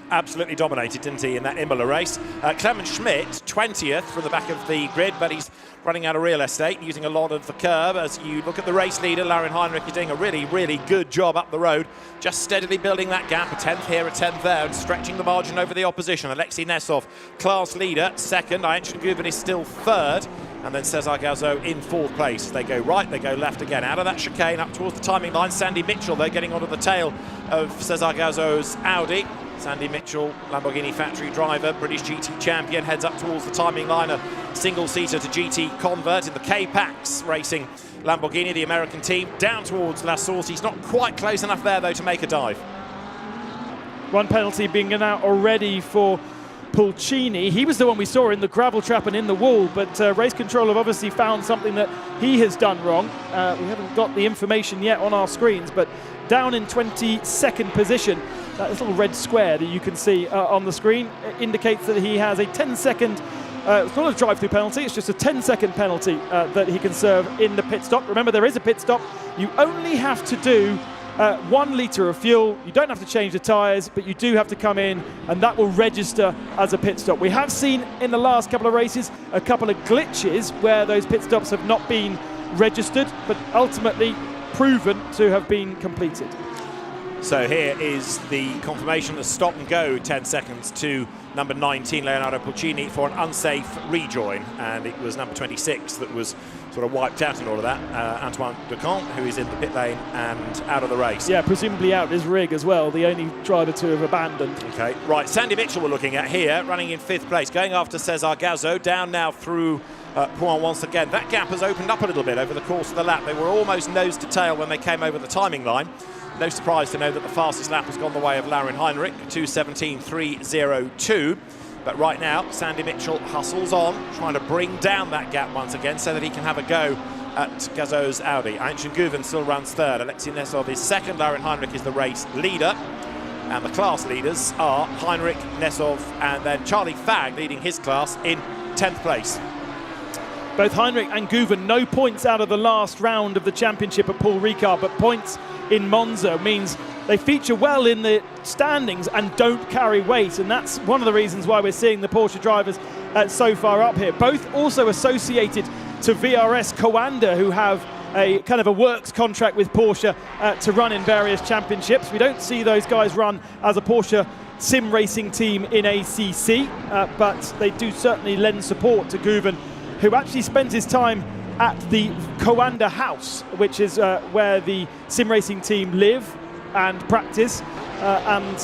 Absolutely dominated, didn't he, in that Imola race. Clement Schmidt, 20th from the back of the grid, but he's running out of real estate, using a lot of the curb. As you look at the race leader, Laurin Heinrich is doing a really good job up the road, just steadily building that gap, a 10th here, a 10th there, and stretching the margin over the opposition. Alexei Nesov, class leader, 2nd. Ayenchen Guven is still 3rd. And then Cesar Gauzot in 4th place. They go right, they go left again. Out of that chicane, up towards the timing line. Sandy Mitchell, they're getting onto the tail of Cesar Gauzot's Audi. Sandy Mitchell, Lamborghini factory driver, British GT champion, heads up towards the timing line. A single-seater to GT convert in the K-Pax Racing Lamborghini, the American team. Down towards La Source. He's not quite close enough there, though, to make a dive. One penalty being given out already for Pulcini. He was the one we saw in the gravel trap and in the wall, but race control have obviously found something that he has done wrong. We haven't got the information yet on our screens, but down in 22nd position, that little red square that you can see on the screen indicates that he has a 10-second, it's not a drive-through penalty, it's just a 10-second penalty that he can serve in the pit stop. Remember, there is a pit stop. You only have to do 1 litre of fuel. You don't have to change the tyres, but you do have to come in, and that will register as a pit stop. We have seen in the last couple of races a couple of glitches where those pit stops have not been registered, but ultimately proven to have been completed. So here is the confirmation, the stop and go 10 seconds to number 19, Leonardo Pulcini, for an unsafe rejoin, and it was number 26 that was sort of wiped out in all of that. Antoine Decamp, who is in the pit lane and out of the race. Yeah, presumably out his rig as well, the only driver to have abandoned. Okay, right, Sandy Mitchell we're looking at here, running in 5th place, going after Cesar Gazzo, down now through Point once again. That gap has opened up a little bit over the course of the lap. They were almost nose to tail when they came over the timing line. No surprise to know that the fastest lap has gone the way of Laurin Heinrich, 2:17.302. But right now, Sandy Mitchell hustles on, trying to bring down that gap once again so that he can have a go at Gazzo's Audi. Ancient Guven still runs 3rd. Alexei Nesov is 2nd. Laurin Heinrich is the race leader. And the class leaders are Heinrich, Nesov, and then Charlie Fagg leading his class in 10th place. Both Heinrich and Guven, no points out of the last round of the championship at Paul Ricard, but points in Monza means they feature well in the standings and don't carry weight, and that's one of the reasons why we're seeing the Porsche drivers so far up here. Both also associated to VRS Coanda, who have a kind of a works contract with Porsche to run in various championships. We don't see those guys run as a Porsche sim racing team in ACC, but they do certainly lend support to Guven, who actually spends his time at the Coanda house, which is where the sim racing team live and practice and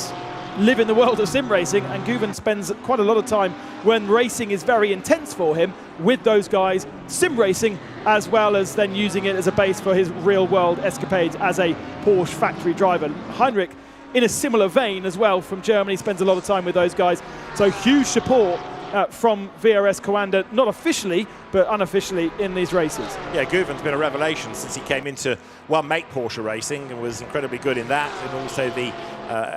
live in the world of sim racing. And Guven spends quite a lot of time when racing is very intense for him with those guys, sim racing, as well as then using it as a base for his real world escapades as a Porsche factory driver. Heinrich, in a similar vein as well, from Germany, spends a lot of time with those guys. So huge support from VRS Coanda, not officially, but unofficially in these races. Yeah, Guven's been a revelation since he came into one-make Porsche racing and was incredibly good in that, and also the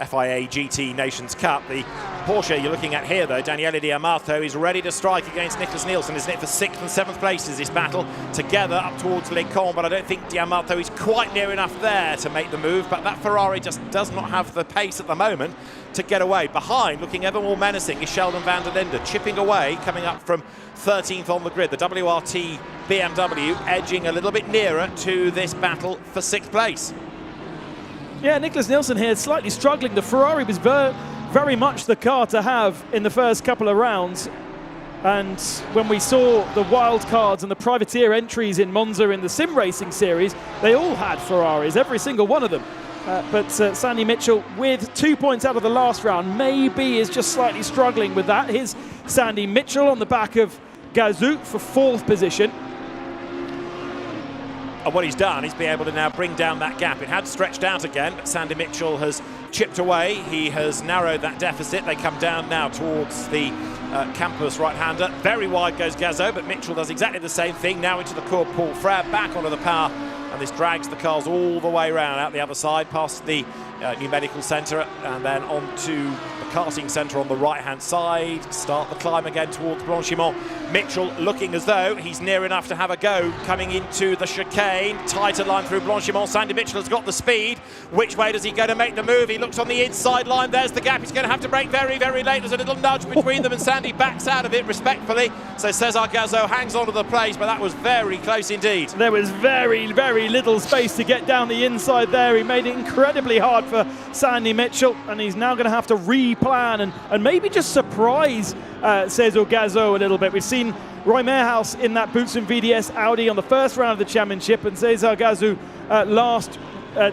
FIA GT Nations Cup. The Porsche you're looking at here, though, Daniele Di Amato, is ready to strike against Nicholas Nielsen. Isn't it for 6th and 7th places, this battle together up towards Les Combes, but I don't think Di Amato is quite near enough there to make the move, but that Ferrari just does not have the pace at the moment to get away. Behind, looking ever more menacing, is Sheldon van der Linde, chipping away, coming up from 13th on the grid. The WRT BMW edging a little bit nearer to this battle for 6th place. Yeah, Nicholas Nielsen here slightly struggling. The Ferrari was very much the car to have in the first couple of rounds. And when we saw the wild cards and the privateer entries in Monza in the sim racing series, they all had Ferraris, every single one of them. But Sandy Mitchell, with 2 points out of the last round, maybe is just slightly struggling with that. Here's Sandy Mitchell on the back of Gazou for 4th position. And what he's done is be able to now bring down that gap. It had stretched out again, but Sandy Mitchell has chipped away. He has narrowed that deficit. They come down now towards the campus right-hander. Very wide goes Gazou, but Mitchell does exactly the same thing. Now into the Cours Paul Frere, back onto the power, and this drags the cars all the way around out the other side, past the new medical centre, and then onto the karting centre on the right-hand side. Start the climb again towards Blanchimont. Mitchell looking as though he's near enough to have a go, coming into the chicane. Tighter line through Blanchimont. Sandy Mitchell has got the speed. Which way does he go to make the move? He looks on the inside line. There's the gap. He's going to have to brake very, very late. There's a little nudge between them, and Sandy backs out of it respectfully. So Cesar Gazou hangs on to the place, but that was very close indeed. There was very, very little space to get down the inside there. He made it incredibly hard for Sandy Mitchell, and he's now going to have to replan and maybe just surprise Cesar Gazou a little bit. We've seen Roy Mehrhaus in that Boutsen VDS Audi on the first round of the championship, and Cesar Gazou last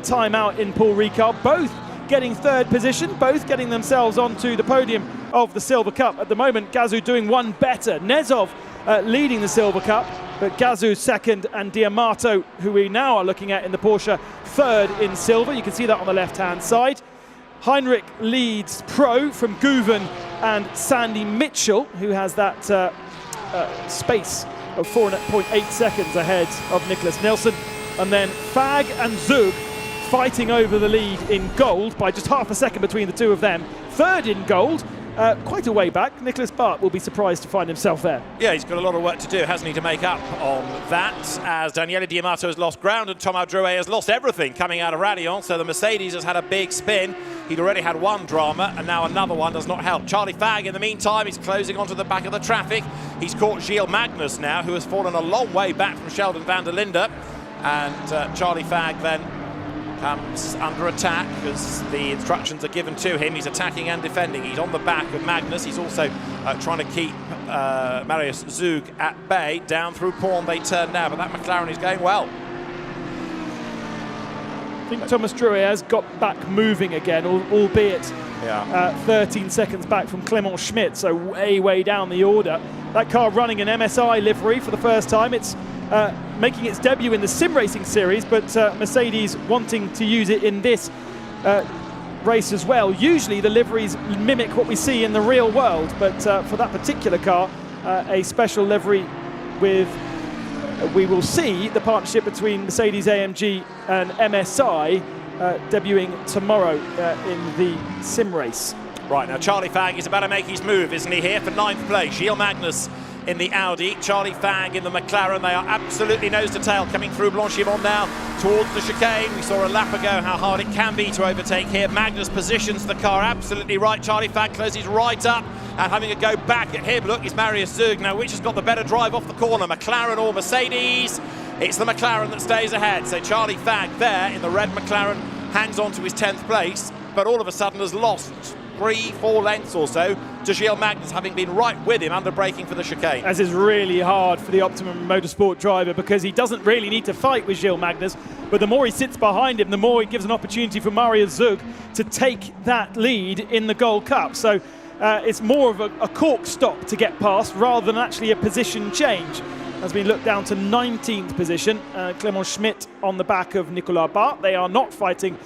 time out in Paul Ricard, both getting 3rd position, both getting themselves onto the podium of the Silver Cup. At the moment, Gazou doing one better. Nezov leading the Silver Cup, but Gazou 2nd, and Di Amato, who we now are looking at in the Porsche, 3rd in silver. You can see that on the left-hand side. Heinrich leads Pro from Guven and Sandy Mitchell, who has that space of 4.8 seconds ahead of Nicholas Nielsen. And then Fagg and Zug fighting over the lead in gold by just half a second between the two of them. 3rd in gold, quite a way back. Nicholas Bart will be surprised to find himself there. Yeah, he's got a lot of work to do, hasn't he, to make up on that, as Daniele Di Amato has lost ground and Thomas Drouet has lost everything coming out of Raillon. So the Mercedes has had a big spin. He'd already had one drama, and now another one does not help. Charlie Fagg, in the meantime, is closing onto the back of the traffic. He's caught Gilles Magnus now, who has fallen a long way back from Sheldon van der Linde. And Charlie Fagg then comes under attack as the instructions are given to him. He's attacking and defending. He's on the back of Magnus. He's also trying to keep Marius Zug at bay. Down through Porn they turn now, but that McLaren is going well. I think Thomas Drouet has got back moving again, albeit 13 seconds back from Clement Schmidt, so way down the order. That car running an MSI livery for the first time. It's making its debut in the sim racing series, but Mercedes wanting to use it in this race as well. Usually the liveries mimic what we see in the real world, but for that particular car, a special livery with, we will see the partnership between Mercedes-AMG and MSI debuting tomorrow in the sim race. Right, now Charlie Fagg is about to make his move, isn't he, here for 9th place. Gilles Magnus in the Audi, Charlie Fagg in the McLaren. They are absolutely nose to tail coming through Blanchimont now towards the chicane. We saw a lap ago how hard it can be to overtake here. Magnus positions the car absolutely right. Charlie Fagg closes right up and having a go back at him. Look, it's Marius Zug now. Which has got the better drive off the corner, McLaren or Mercedes? It's the McLaren that stays ahead. So Charlie Fagg there in the red McLaren hangs on to his 10th place, but all of a sudden has lost 3-4 lengths or so to Gilles Magnus, having been right with him under braking for the chicane. As is really hard for the Optimum Motorsport driver, because he doesn't really need to fight with Gilles Magnus, but the more he sits behind him, the more he gives an opportunity for Marius Zug to take that lead in the Gold Cup. So it's more of a cork stop to get past rather than actually a position change. As we look down to 19th position, Clement Schmidt on the back of Nicolas Bart. They are not fighting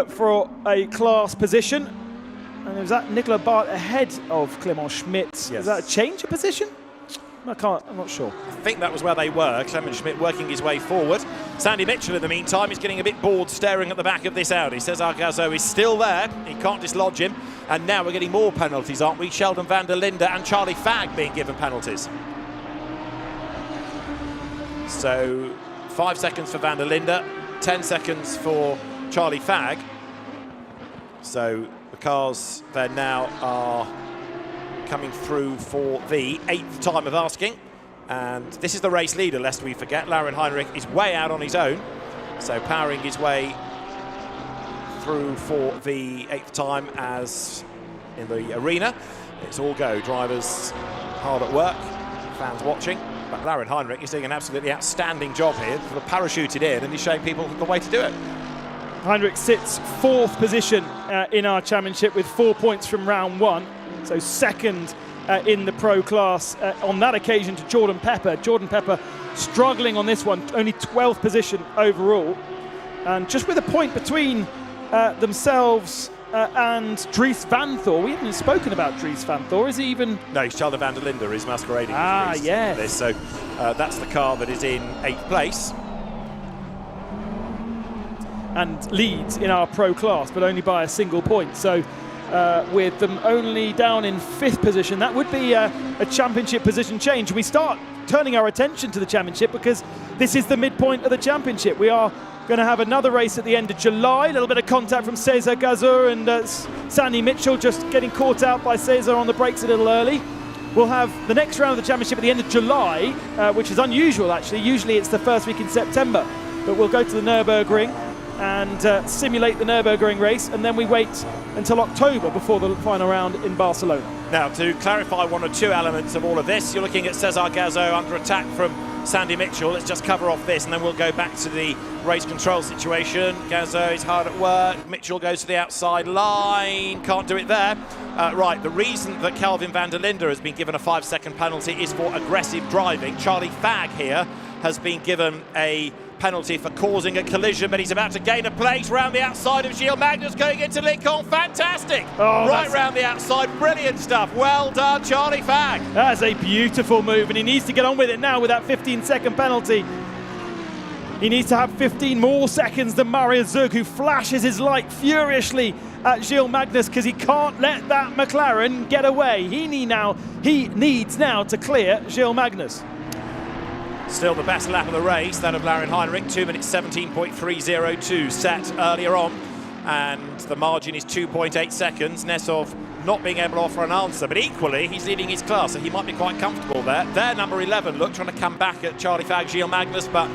for a class position. And was that Nicolas Bart ahead of Clement Schmidt? Yes. Is that a change of position? I'm not sure. I think that was where they were. Clement Schmidt working his way forward. Sandy Mitchell, in the meantime, is getting a bit bored staring at the back of this Audi. Cesar Gazzo is still there. He can't dislodge him. And now we're getting more penalties, aren't we? Sheldon van der Linde and Charlie Fagg being given penalties. So 5 seconds for van der Linde, 10 seconds for Charlie Fagg. So the cars then now are coming through for the 8th time of asking. And this is the race leader, lest we forget. Laurin Heinrich is way out on his own. So powering his way through for the 8th time as in the arena. It's all go. Drivers hard at work, fans watching. But Laurin Heinrich is doing an absolutely outstanding job here. Sort of parachuted in and he's showing people the way to do it. Heinrich sits 4th position in our championship with 4 points from round 1. So 2nd in the pro class on that occasion to Jordan Pepper. Jordan Pepper struggling on this one, only 12th position overall. And just with a point between themselves and Dries Van Thor. We haven't even spoken about Dries Van Thor. Is he even... No, he's Sheldon van der Linde. He's masquerading as Dries yes. This. So that's the car that is in 8th place. And leads in our pro class, but only by a single point. So with them only down in 5th position, that would be a championship position change. We start turning our attention to the championship because this is the midpoint of the championship. We are going to have another race at the end of July. A little bit of contact from Cesar Gazur and Sandy Mitchell, just getting caught out by Cesar on the brakes a little early. We'll have the next round of the championship at the end of July, which is unusual actually. Usually it's the first week in September, but we'll go to the Nürburgring and simulate the Nürburgring race, and then we wait until October before the final round in Barcelona. Now, to clarify one or two elements of all of this, you're looking at Cesar Gazzo under attack from Sandy Mitchell. Let's just cover off this, and then we'll go back to the race control situation. Gazzo is hard at work. Mitchell goes to the outside line. Can't do it there. Right, the reason that Kelvin van der Linde has been given a 5-second penalty is for aggressive driving. Charlie Fagg here has been given a penalty for causing a collision, but he's about to gain a place round the outside of Gilles Magnus, going into Lincoln. Fantastic! Right round the outside, brilliant stuff. Well done, Charlie Fagg. That's a beautiful move, and he needs to get on with it now with that 15-second penalty. He needs to have 15 more seconds than Marius Zug, who flashes his light furiously at Gilles Magnus because he can't let that McLaren get away. He needs now to clear Gilles Magnus. Still the best lap of the race, that of Laurin Heinrich, 2 minutes 17.302 set earlier on, and the margin is 2.8 seconds. Nesov not being able to offer an answer, but equally he's leading his class, so he might be quite comfortable there. They're number 11, look, trying to come back at Charlie Fagg, Gilles Magnus, but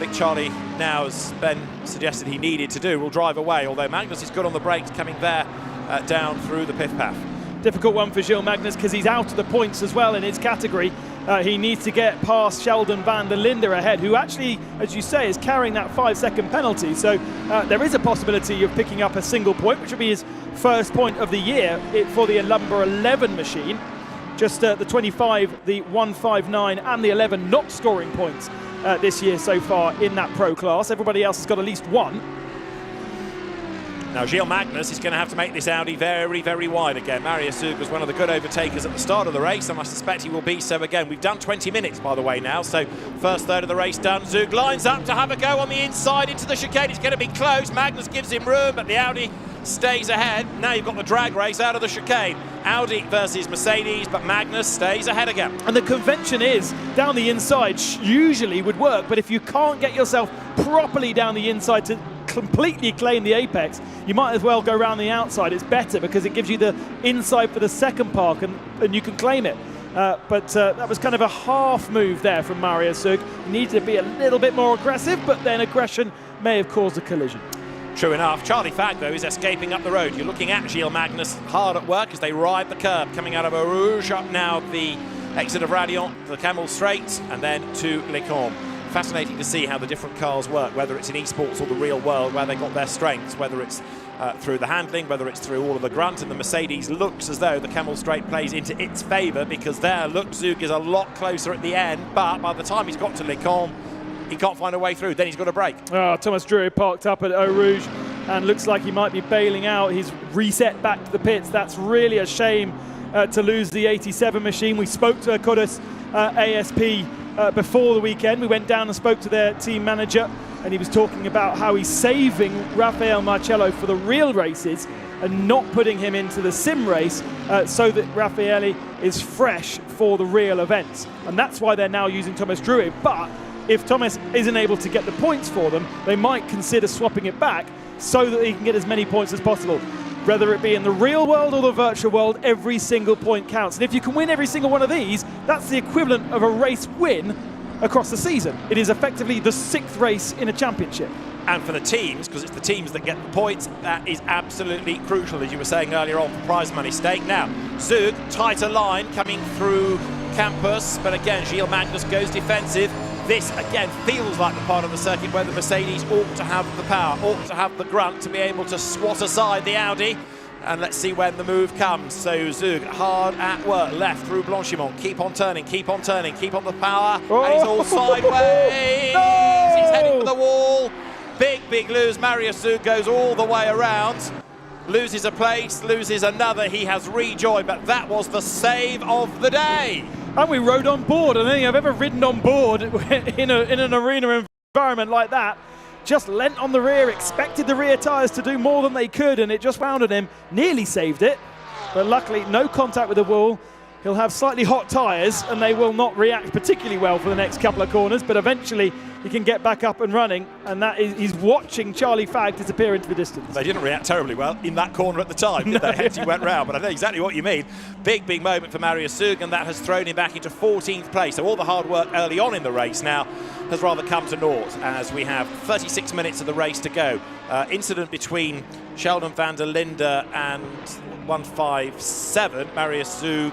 think Charlie now, as Ben suggested he needed to do, will drive away, although Magnus is good on the brakes coming there down through the pith path. Difficult one for Gilles Magnus because he's out of the points as well in his category. He needs to get past Sheldon van der Linde ahead, who actually, as you say, is carrying that 5-second penalty. So there is a possibility of picking up a single point, which would be his first point of the year for the number 11 machine. Just the 25, the 159 and the 11 not scoring points this year so far in that pro class. Everybody else has got at least one. Now Gilles Magnus is going to have to make this Audi very, very wide again. Marius Zug was one of the good overtakers at the start of the race, and I suspect he will be so again. We've done 20 minutes, by the way, now, so first third of the race done. Zug lines up to have a go on the inside into the chicane. It's going to be close. Magnus gives him room, but the Audi stays ahead. Now you've got the drag race out of the chicane. Audi versus Mercedes, but Magnus stays ahead again. And the convention is down the inside usually would work, but if you can't get yourself properly down the inside to completely claim the apex, you might as well go around the outside. It's better because it gives you the inside for the second park and you can claim it. But that was kind of a half move there from Marius Zug. He needed to be a little bit more aggressive, but then aggression may have caused a collision. True enough. Charlie Fag, though, is escaping up the road. You're looking at Gilles Magnus hard at work as they ride the curb, coming out of Eau Rouge, up now the exit of Radion, the Camel Straight, and then to Les Combes. Fascinating to see how the different cars work, whether it's in esports or the real world, where they got their strengths, whether it's through the handling, whether it's through all of the grunt. And the Mercedes looks as though the Camel Straight plays into its favour, because there, look, Zug is a lot closer at the end, but by the time he's got to Les Combes, he can't find a way through. Then he's got a break. Thomas Drouet parked up at Eau Rouge and looks like he might be bailing out. He's reset back to the pits. That's really a shame to lose the 87 machine. We spoke to Codus ASP before the weekend. We went down and spoke to their team manager, and he was talking about how he's saving Rafael Marcello for the real races and not putting him into the sim race so that Raffaele is fresh for the real events. And that's why they're now using Thomas Drouet. But if Thomas isn't able to get the points for them, they might consider swapping it back so that he can get as many points as possible. Whether it be in the real world or the virtual world, every single point counts. And if you can win every single one of these, that's the equivalent of a race win across the season. It is effectively the 6th race in a championship. And for the teams, because it's the teams that get the points, that is absolutely crucial, as you were saying earlier on, for prize money stake. Now, Zug, tighter line coming through Campus, but again, Gilles Magnus goes defensive. This, again, feels like the part of the circuit where the Mercedes ought to have the power, ought to have the grunt to be able to swat aside the Audi. And let's see when the move comes. So Zug, hard at work, left through Blanchimont. Keep on turning, keep on turning, keep on the power. And he's all sideways. No! He's heading for the wall. Big lose. Marius Zug goes all the way around. Loses a place, loses another. He has rejoined, but that was the save of the day. And we rode on board. I don't think I've ever ridden on board in an arena environment like that. Just leant on the rear, expected the rear tyres to do more than they could, and it just rounded him. Nearly saved it, but luckily no contact with the wall. He'll have slightly hot tyres, and they will not react particularly well for the next couple of corners, but eventually he can get back up and running, and that is, he's watching Charlie Fag disappear into the distance. They didn't react terribly well in that corner at the time, did they? Hence he went round, but I know exactly what you mean. Big moment for Marius Zug, and that has thrown him back into 14th place. So all the hard work early on in the race now has rather come to naught, as we have 36 minutes of the race to go. Incident between Sheldon van der Linde and 157, Marius Zug,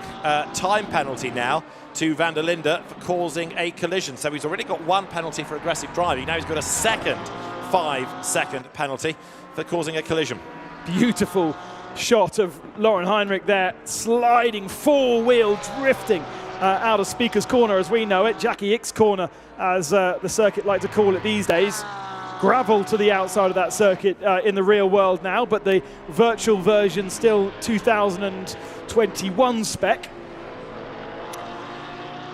time penalty now to van der Linde for causing a collision. So he's already got one penalty for aggressive driving. Now he's got a second 5-second penalty for causing a collision. Beautiful shot of Lauren Heinrich there, sliding four-wheel drifting out of Speaker's Corner as we know it, Jackie X Corner as the circuit like to call it these days. Gravel to the outside of that circuit in the real world now, but the virtual version still 2021 spec.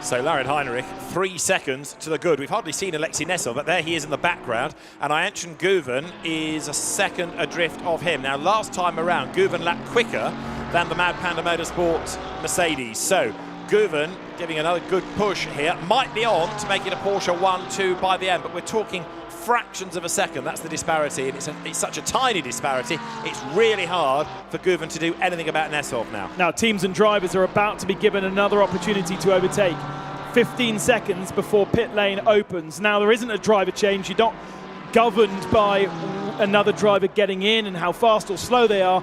So Lauren Heinrich, 3 seconds to the good. We've hardly seen Alexei Nessel, but there he is in the background. And Ayenchen Guven is a second adrift of him. Now, last time around, Guven lapped quicker than the Mad Panda Motorsports Mercedes. So Guven giving another good push here. Might be on to make it a Porsche 1-2 by the end, but we're talking fractions of a second. That's the disparity, and it's such a tiny disparity. It's really hard for Guven to do anything about Nessov now. Now, teams and drivers are about to be given another opportunity to overtake. 15 seconds before pit lane opens. Now, there isn't a driver change. You're not governed by another driver getting in and how fast or slow they are.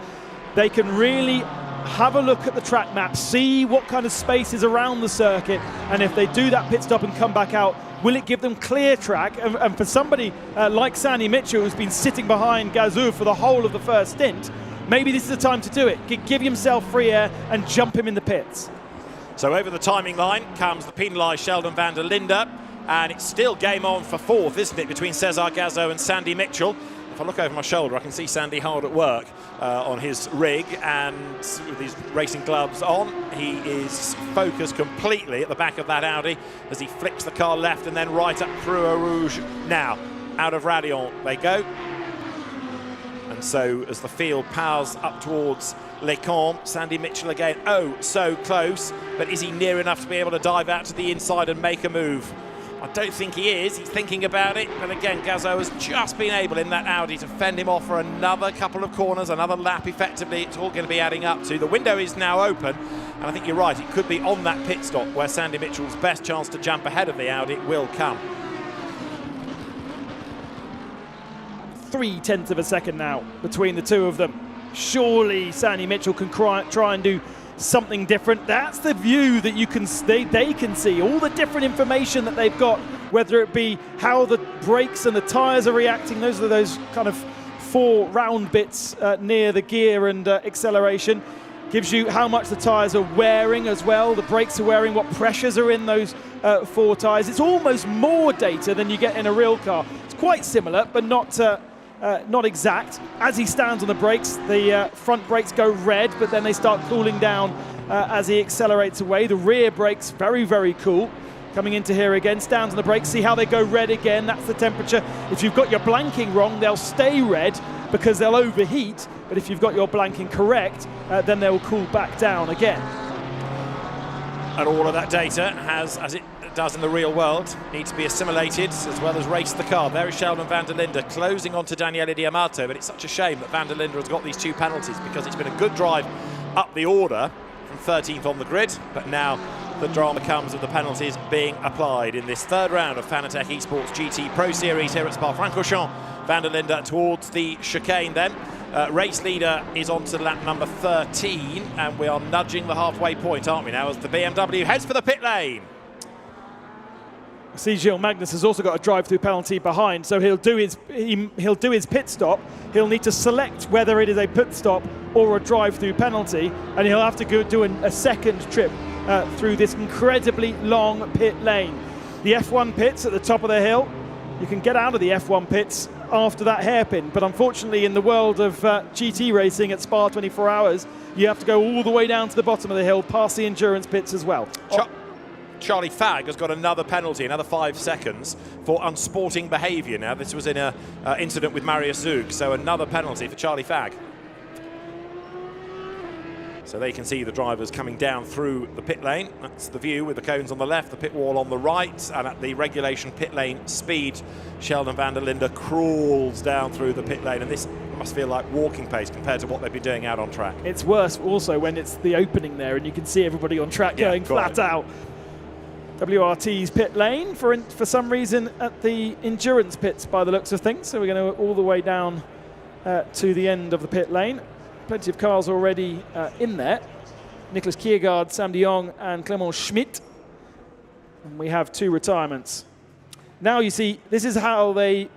They can really have a look at the track map, see what kind of space is around the circuit, and if they do that pit stop and come back out, will it give them clear track? And for somebody like Sandy Mitchell, who's been sitting behind Gazou for the whole of the first stint, maybe this is the time to do it. Give himself free air and jump him in the pits. So over the timing line comes the penalised Sheldon van der Linde, and it's still game on for fourth, isn't it, between Cesar Gazou and Sandy Mitchell. If I look over my shoulder, I can see Sandy hard at work on his rig, and with his racing gloves on, he is focused completely at the back of that Audi as he flicks the car left and then right up through Eau Rouge. Now, out of Radion they go. And so as the field powers up towards Les Camps, Sandy Mitchell again, oh, so close, but is he near enough to be able to dive out to the inside and make a move? I don't think he is. He's thinking about it. But again, Gazou has just been able in that Audi to fend him off for another couple of corners, another lap effectively. It's all going to be adding up to. The window is now open. And I think you're right. It could be on that pit stop where Sandy Mitchell's best chance to jump ahead of the Audi will come. 0.3 of a second now between the two of them. Surely Sandy Mitchell can try and do something different. That's the view that you can they can see all the different information that they've got, whether it be how the brakes and the tires are reacting. Those are those kind of 4 round bits near the gear and acceleration. Gives you how much the tires are wearing as well, the brakes are wearing, what pressures are in those 4 tires. It's almost more data than you get in a real car. It's quite similar, but not exact. As he stands on the brakes, the front brakes go red, but then they start cooling down as he accelerates away. The rear brakes, very, very cool. Coming into here again, stands on the brakes, see how they go red again. That's the temperature. If you've got your blanking wrong, they'll stay red because they'll overheat. But if you've got your blanking correct, then they'll cool back down again. And all of that data has, as it does in the real world, needs to be assimilated as well as race the car. There is Sheldon van der Linde closing onto Daniele Diamato, but it's such a shame that van der Linde has got these 2 penalties because it's been a good drive up the order from 13th on the grid, but now the drama comes of the penalties being applied in this 3rd round of Fanatec Esports GT Pro Series here at Spa-Francorchamps. Van der Linde towards the chicane then. Race leader is on to lap number 13, and we are nudging the halfway point, aren't we now, as the BMW heads for the pit lane. I see Gilles Magnus has also got a drive-through penalty behind, so he'll do his pit stop. He'll need to select whether it is a pit stop or a drive-through penalty, and he'll have to go do a second trip through this incredibly long pit lane. The F1 pits at the top of the hill, you can get out of the F1 pits after that hairpin, but unfortunately in the world of GT racing at Spa 24 Hours, you have to go all the way down to the bottom of the hill, past the endurance pits as well. Charlie Fagg has got another penalty, another 5 seconds for unsporting behaviour. Now, this was in an incident with Marius Zug, so another penalty for Charlie Fagg. So they can see the drivers coming down through the pit lane. That's the view with the cones on the left, the pit wall on the right, and at the regulation pit lane speed, Sheldon van der Linde crawls down through the pit lane, and this must feel like walking pace compared to what they've been doing out on track. It's worse also when it's the opening there and you can see everybody on track going flat out. WRT's pit lane for some reason at the endurance pits by the looks of things. So we're going to all the way down to the end of the pit lane. Plenty of cars already in there. Nicholas Kiergaard, Sam de Jong and Clement Schmidt. And we have 2 retirements. Now you see, this is how they...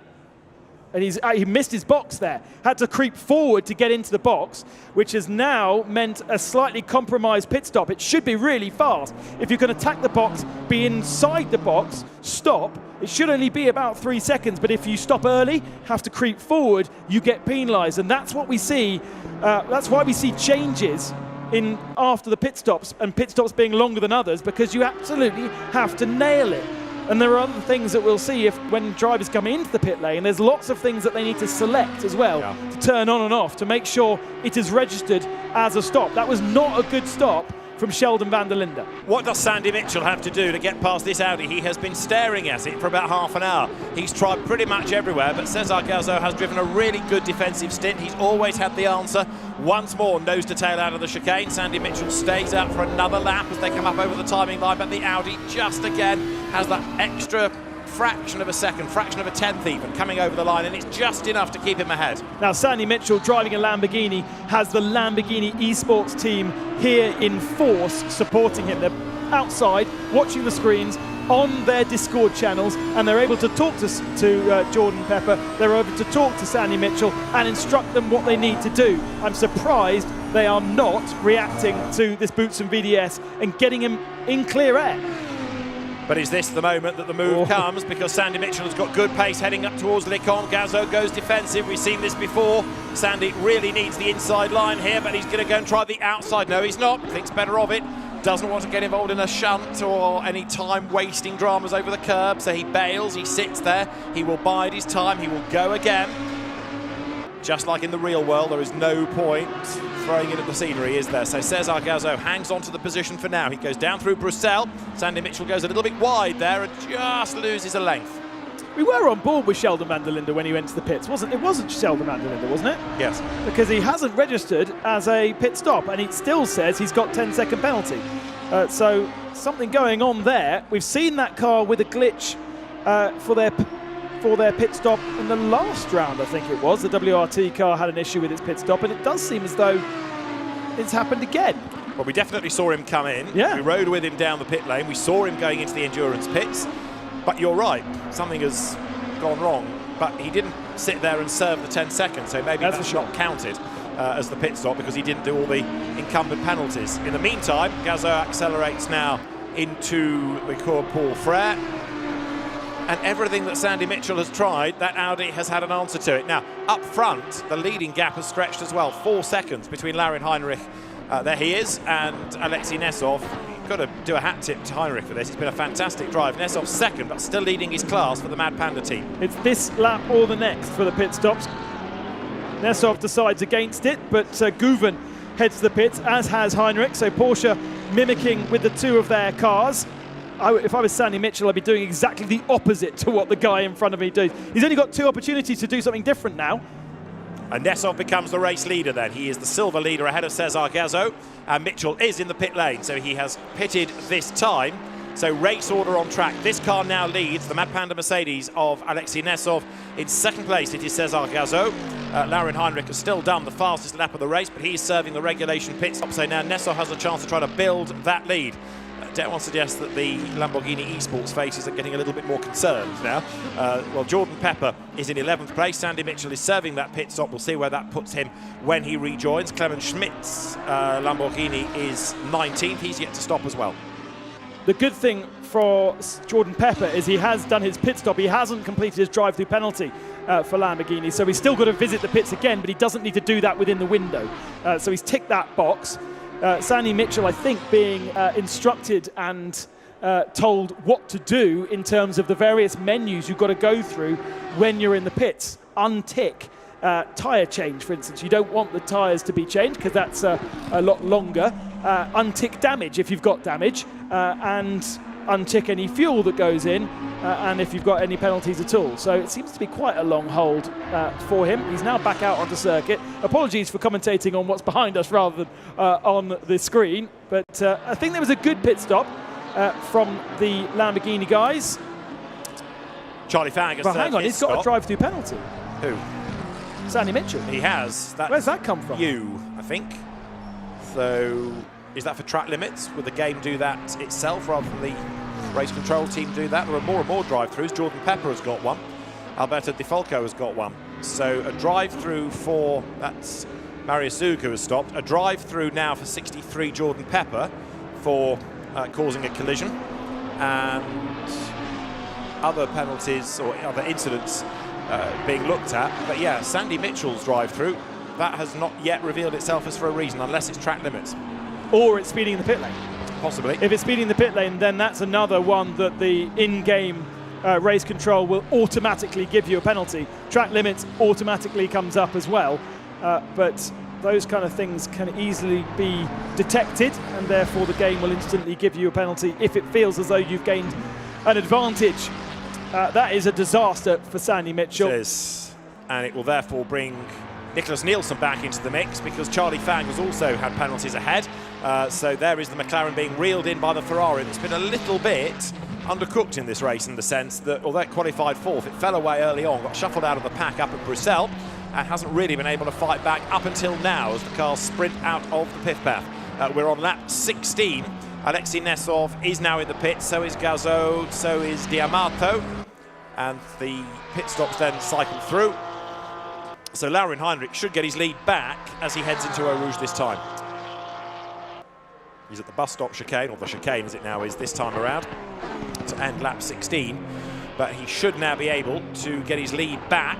And he missed his box there. Had to creep forward to get into the box, which has now meant a slightly compromised pit stop. It should be really fast. If you can attack the box, be inside the box, stop, it should only be about 3 seconds. But if you stop early, have to creep forward, you get penalised. And that's what we see. That's why we see changes in after the pit stops, and pit stops being longer than others, because you absolutely have to nail it. And there are other things that we'll see when drivers come into the pit lane. There's lots of things that they need to select as well to turn on and off to make sure it is registered as a stop. That was not a good stop from Sheldon van der Linde. What does Sandy Mitchell have to do to get past this Audi? He has been staring at it for about half an hour. He's tried pretty much everywhere, but Cesar Gazou has driven a really good defensive stint. He's always had the answer once more nose to tail out of the chicane. Sandy Mitchell stays out for another lap as they come up over the timing line, but the Audi just again has that extra fraction of a second, fraction of a tenth even, coming over the line, and it's just enough to keep him ahead. Now, Sandy Mitchell, driving a Lamborghini, has the Lamborghini Esports team here in force supporting him. They're outside, watching the screens on their Discord channels, and they're able to talk to Jordan Pepper. They're able to talk to Sandy Mitchell and instruct them what they need to do. I'm surprised they are not reacting to this Boutsen VDS and getting him in clear air. But is this the moment that the move comes? Because Sandy Mitchell has got good pace heading up towards Lecomte. Gazzo goes defensive. We've seen this before. Sandy really needs the inside line here, but he's going to go and try the outside. No, he's not. Thinks better of it. Doesn't want to get involved in a shunt or any time-wasting dramas over the curb, so he bails. He sits there. He will bide his time. He will go again. Just like in the real world, there is no point throwing in at the scenery, is there? So Cesar Gazzo hangs on to the position for now. He goes down through Bruxelles. Sandy Mitchell goes a little bit wide there and just loses a length. We were on board with Sheldon van der Linde when he went to the pits, wasn't it? It wasn't Sheldon van der Linde, wasn't it? Yes. Because he hasn't registered as a pit stop, and he still says he's got 10-second penalty. So something going on there. We've seen that car with a glitch for their pit stop in the last round, I think it was. The WRT car had an issue with its pit stop, and it does seem as though it's happened again. Well, we definitely saw him come in. Yeah. We rode with him down the pit lane. We saw him going into the endurance pits. But you're right, something has gone wrong. But he didn't sit there and serve the 10 seconds, so maybe that's not counted as the pit stop because he didn't do all the incumbent penalties. In the meantime, Gazzo accelerates now into the Cours Paul Frere. And everything that Sandy Mitchell has tried, that Audi has had an answer to it. Now, up front, the leading gap has stretched as well. 4 seconds between Laurin Heinrich, there he is, and Alexei Nesov. You've got to do a hat tip to Heinrich for this. It's been a fantastic drive. Nesov's second, but still leading his class for the Mad Panda team. It's this lap or the next for the pit stops. Nesov decides against it, but Guven heads to the pits, as has Heinrich. So Porsche mimicking with the two of their cars. If I was Sandy Mitchell, I'd be doing exactly the opposite to what the guy in front of me does. He's only got 2 opportunities to do something different now. And Nesov becomes the race leader then. He is the silver leader ahead of Cesar Gazzo. And Mitchell is in the pit lane, so he has pitted this time. So race order on track. This car now leads the Mad Panda Mercedes of Alexei Nesov. In second place, it is Cesar Gazzo. Laurin Heinrich has still done the fastest lap of the race, but he's serving the regulation pit stop. So now Nesov has a chance to try to build that lead. Dare one suggest that the Lamborghini Esports faces are getting a little bit more concerned now. Well, Jordan Pepper is in 11th place. Sandy Mitchell is serving that pit stop. We'll see where that puts him when he rejoins. Clemens Schmidt's Lamborghini is 19th. He's yet to stop as well. The good thing for Jordan Pepper is he has done his pit stop. He hasn't completed his drive-through penalty for Lamborghini, so he's still got to visit the pits again, but he doesn't need to do that within the window. So he's ticked that box. Sandy Mitchell, I think, being instructed and told what to do in terms of the various menus you've got to go through when you're in the pits. Untick tyre change, for instance. You don't want the tyres to be changed because that's a lot longer. Untick damage if you've got damage, and untick any fuel that goes in, and if you've got any penalties at all. So it seems to be quite a long hold for him. He's now back out onto circuit. Apologies for commentating on what's behind us rather than on the screen, but I think there was a good pit stop from the Lamborghini guys. Charlie Fang has But hang on, he's got a drive-through penalty. Who? Sandy Mitchell. He has. Where's that come from? I think. So is that for track limits? Would the game do that itself rather than the race control team do that? There are more and more drive-throughs. Jordan Pepper has got one. Alberto Di Falco has got one. So a drive-through for, that's Marius Zug who has stopped. A drive-through now for 63 Jordan Pepper for causing a collision. And other penalties or other incidents being looked at. But yeah, Sandy Mitchell's drive-through, that has not yet revealed itself as for a reason, unless it's track limits. Or it's speeding in the pit lane. Possibly. If it's speeding in the pit lane, then that's another one that the in-game race control will automatically give you a penalty. Track limits automatically comes up as well, but those kind of things can easily be detected, and therefore the game will instantly give you a penalty if it feels as though you've gained an advantage. That is a disaster for Sandy Mitchell. It is, and it will therefore bring Nicholas Nielsen back into the mix because Charlie Fang has also had penalties ahead. So there is the McLaren being reeled in by the Ferrari. It's been a little bit undercooked in this race in the sense that although it qualified fourth, it fell away early on, got shuffled out of the pack up at Bruxelles, and hasn't really been able to fight back up until now as the cars sprint out of the pit path. We're on lap 16. Alexei Nesov is now in the pit, so is Gazot, so is D'Amato, and the pit stops then cycle through. So Laurin Heinrich should get his lead back as he heads into Eau Rouge this time. He's at the bus stop chicane, or the chicane as it now is this time around, to end lap 16, but he should now be able to get his lead back,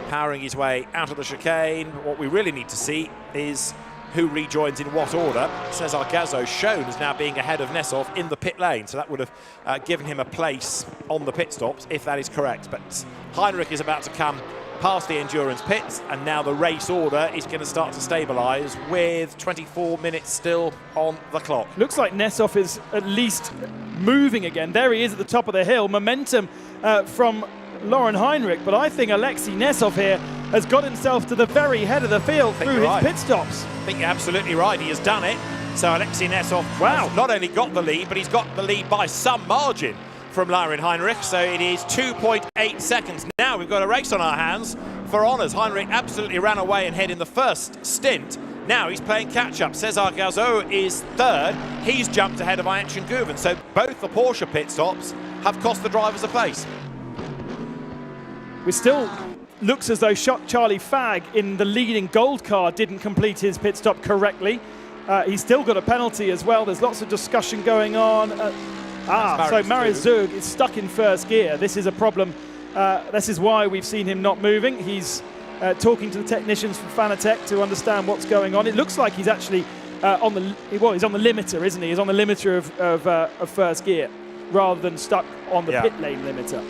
powering his way out of the chicane. What we really need to see is who rejoins in what order. Cesar Gazot shown as now being ahead of Nesov in the pit lane, so that would have given him a place on the pit stops if that is correct. But Heinrich is about to come past the endurance pits, and now the race order is going to start to stabilise with 24 minutes still on the clock. Looks like Nesov is at least moving again. There he is at the top of the hill. Momentum from Laurin Heinrich, but I think Alexei Nesov here has got himself to the very head of the field through his pit stops. I think you're absolutely right. He has done it. So Alexei Nesov has not only got the lead, but he's got the lead by some margin from Laurin Heinrich. So it is 2.8 seconds. Now we've got a race on our hands for honours. Heinrich absolutely ran away and ahead in the first stint. Now he's playing catch-up. Cesar Gazot is third. He's jumped ahead of Ayhan Guven. So both the Porsche pit stops have cost the drivers a place. We still looks as though Charlie Fag in the leading gold car didn't complete his pit stop correctly. He's still got a penalty as well. There's lots of discussion going on. So Marius Zug is stuck in first gear. This is a problem. This is why we've seen him not moving. He's talking to the technicians from Fanatec to understand what's going on. It looks like he's actually he's on the limiter, isn't he? He's on the limiter of first gear rather than stuck on the pit lane limiter.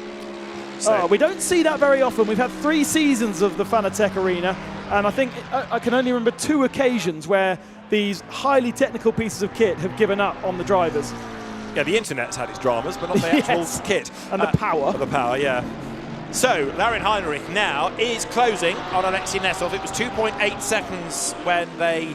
So we don't see that very often. We've had 3 seasons of the Fanatec Arena, and I think I can only remember 2 occasions where these highly technical pieces of kit have given up on the drivers. Yeah, the internet's had its dramas, but not the actual kit. And the power. The power, yeah. So, Laurin Heinrich now is closing on Alexei Nesov. It was 2.8 seconds when they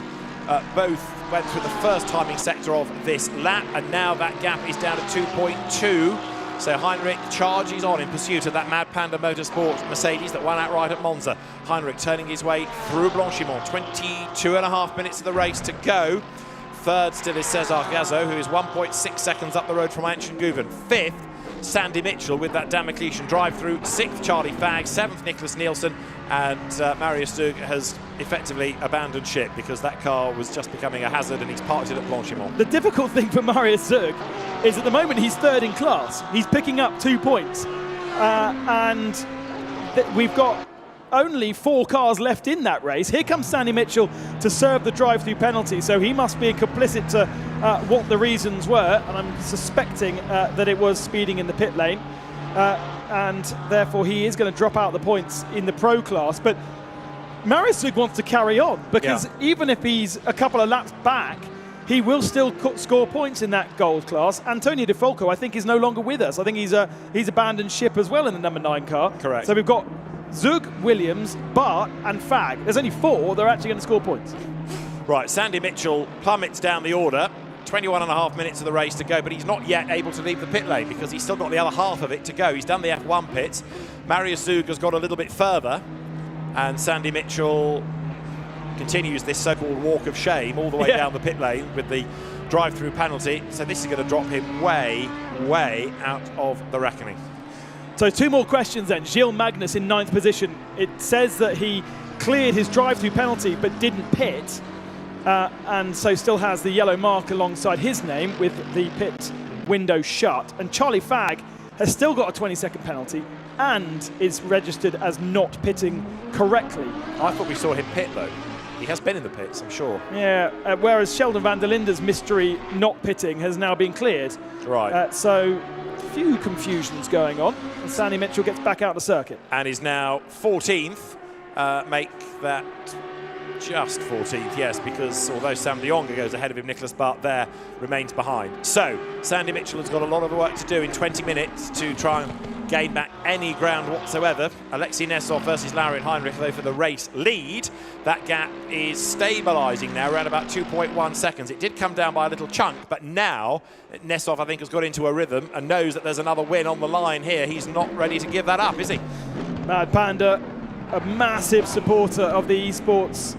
both went through the first timing sector of this lap, and now that gap is down to 2.2. So Heinrich charges on in pursuit of that Mad Panda Motorsports Mercedes that won outright at Monza. Heinrich turning his way through Blanchimont. 22.5 minutes of the race to go. Third still is Cesar Gazot, who is 1.6 seconds up the road from Ayhan Guven. Fifth, Sandy Mitchell with that Damocletian drive-through. Sixth, Charlie Fag. Seventh, Nicholas Nielsen. And Marius Zug has effectively abandoned ship because that car was just becoming a hazard and he's parked it at Blanchimont. The difficult thing for Marius Zug is at the moment he's third in class. He's picking up 2 points. And we've got only 4 cars left in that race. Here comes Sandy Mitchell to serve the drive-through penalty, so he must be complicit to what the reasons were, and I'm suspecting that it was speeding in the pit lane, and therefore he is going to drop out the points in the pro class. But Marius Zug wants to carry on, because even if he's a couple of laps back, he will still score points in that gold class. Antonio De Falco, I think, is no longer with us. I think he's abandoned ship as well in the number 9 car. Correct. So we've got Zug, Williams, Bart and Fag. There's only 4 that are actually going to score points. Right, Sandy Mitchell plummets down the order. 21.5 minutes of the race to go, but he's not yet able to leave the pit lane because he's still got the other half of it to go. He's done the F1 pits. Marius Zug has got a little bit further, and Sandy Mitchell continues this so-called walk of shame all the way down the pit lane with the drive-through penalty. So this is going to drop him way, way out of the reckoning. So 2 more questions then. Gilles Magnus in 9th position. It says that he cleared his drive-through penalty but didn't pit, and so still has the yellow mark alongside his name with the pit window shut. And Charlie Fag has still got a 20-second penalty and is registered as not pitting correctly. I thought we saw him pit though. He has been in the pits, I'm sure. Yeah, whereas Sheldon van der Linde's mystery not pitting has now been cleared. Right. So few confusions going on, and Sandy Mitchell gets back out the circuit. And is now 14th, make that just 14th, yes, because although Sam de Jonge goes ahead of him, Nicholas Bart there remains behind. So, Sandy Mitchell has got a lot of work to do in 20 minutes to try and gain back any ground whatsoever. Alexei Nesov versus Larin Heinrich, though, for the race lead. That gap is stabilising now, around about 2.1 seconds. It did come down by a little chunk, but now Nesov, I think, has got into a rhythm and knows that there's another win on the line here. He's not ready to give that up, is he? Mad Panda, a massive supporter of the esports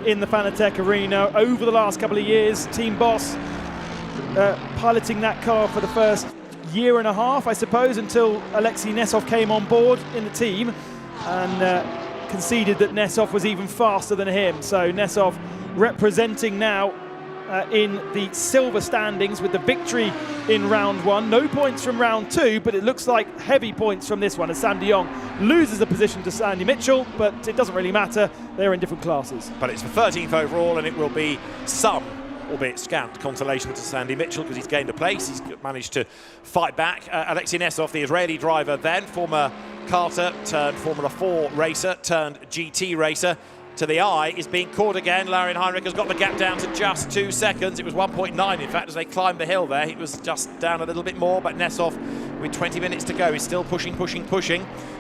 in the Fanatec arena over the last couple of years. Team boss piloting that car for the first year and a half, I suppose, until Alexei Nesov came on board in the team and conceded that Nesov was even faster than him. So Nesov representing now in the silver standings with the victory in round one. No points from round two, but it looks like heavy points from this one as Sam de Jonge loses the position to Sandy Mitchell, but it doesn't really matter. They're in different classes. But it's the 13th overall, and it will be some, albeit scant, consolation to Sandy Mitchell because he's gained a place. He's managed to fight back. Alexei Nesov, the Israeli driver then, former karter turned Formula 4 racer, turned GT racer, to the eye, is being caught again. Larin Heinrich has got the gap down to just 2 seconds. It was 1.9, in fact, as they climbed the hill there. He was just down a little bit more, but Nesov, with 20 minutes to go, is still pushing.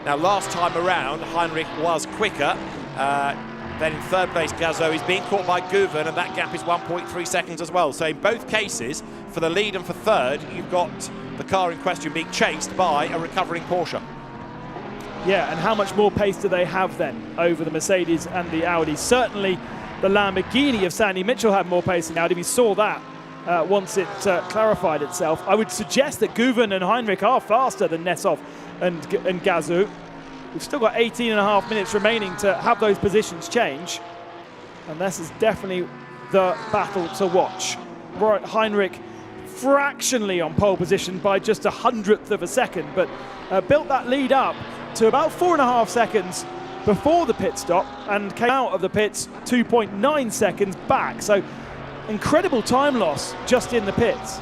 Now, last time around, Heinrich was quicker. Then in third place, Gazo is being caught by Guven, and that gap is 1.3 seconds as well. So in both cases, for the lead and for third, you've got the car in question being chased by a recovering Porsche. Yeah, and how much more pace do they have then over the Mercedes and the Audi? Certainly the Lamborghini of Sandy Mitchell had more pace than Audi. We saw that once it clarified itself. I would suggest that Guven and Heinrich are faster than Nesov and Gazu. We've still got 18.5 minutes remaining to have those positions change. And this is definitely the battle to watch. Right, Heinrich fractionally on pole position by just 100th of a second, but built that lead up to about 4.5 seconds before the pit stop and came out of the pits 2.9 seconds back. So incredible time loss just in the pits.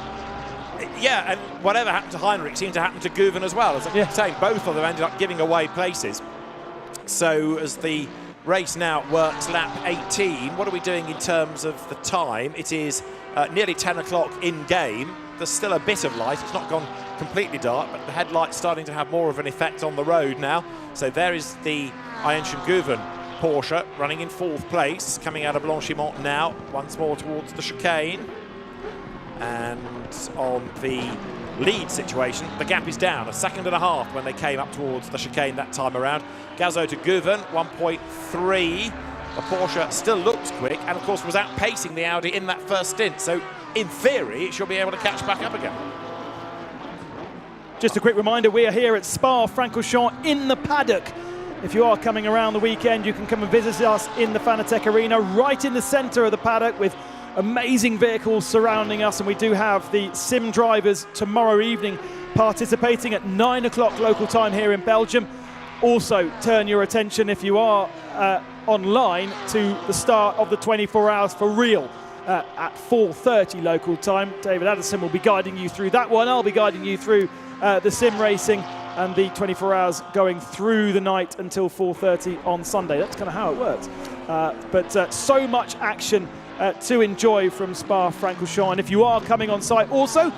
Yeah, and whatever happened to Heinrich seemed to happen to Guven as well. As I keep saying, both of them ended up giving away places. So as the race now works lap 18, what are we doing in terms of the time? It is nearly 10 o'clock in game. There's still a bit of light. It's not gone completely dark, but the headlight's starting to have more of an effect on the road now. So there is the Ayenchen Guven Porsche running in 4th place, coming out of Blanchimont now, once more towards the chicane. And on the lead situation, the gap is down 1.5 seconds when they came up towards the chicane that time around. Gazo to Guven, 1.3. The Porsche still looks quick and, of course, was outpacing the Audi in that first stint. So, in theory, it should be able to catch back up again. Just a quick reminder, we are here at Spa-Francorchamps in the paddock. If you are coming around the weekend, you can come and visit us in the Fanatec Arena, right in the centre of the paddock with amazing vehicles surrounding us. And we do have the sim drivers tomorrow evening participating at 9 o'clock local time here in Belgium. Also, turn your attention, if you are online, to the start of the 24 hours for real at 4:30 local time. David Addison will be guiding you through that one. I'll be guiding you through the sim racing and the 24 hours going through the night until 4:30 on Sunday. That's kind of how it works. But so much action to enjoy from Spa-Francorchamps. And if you are coming on site also,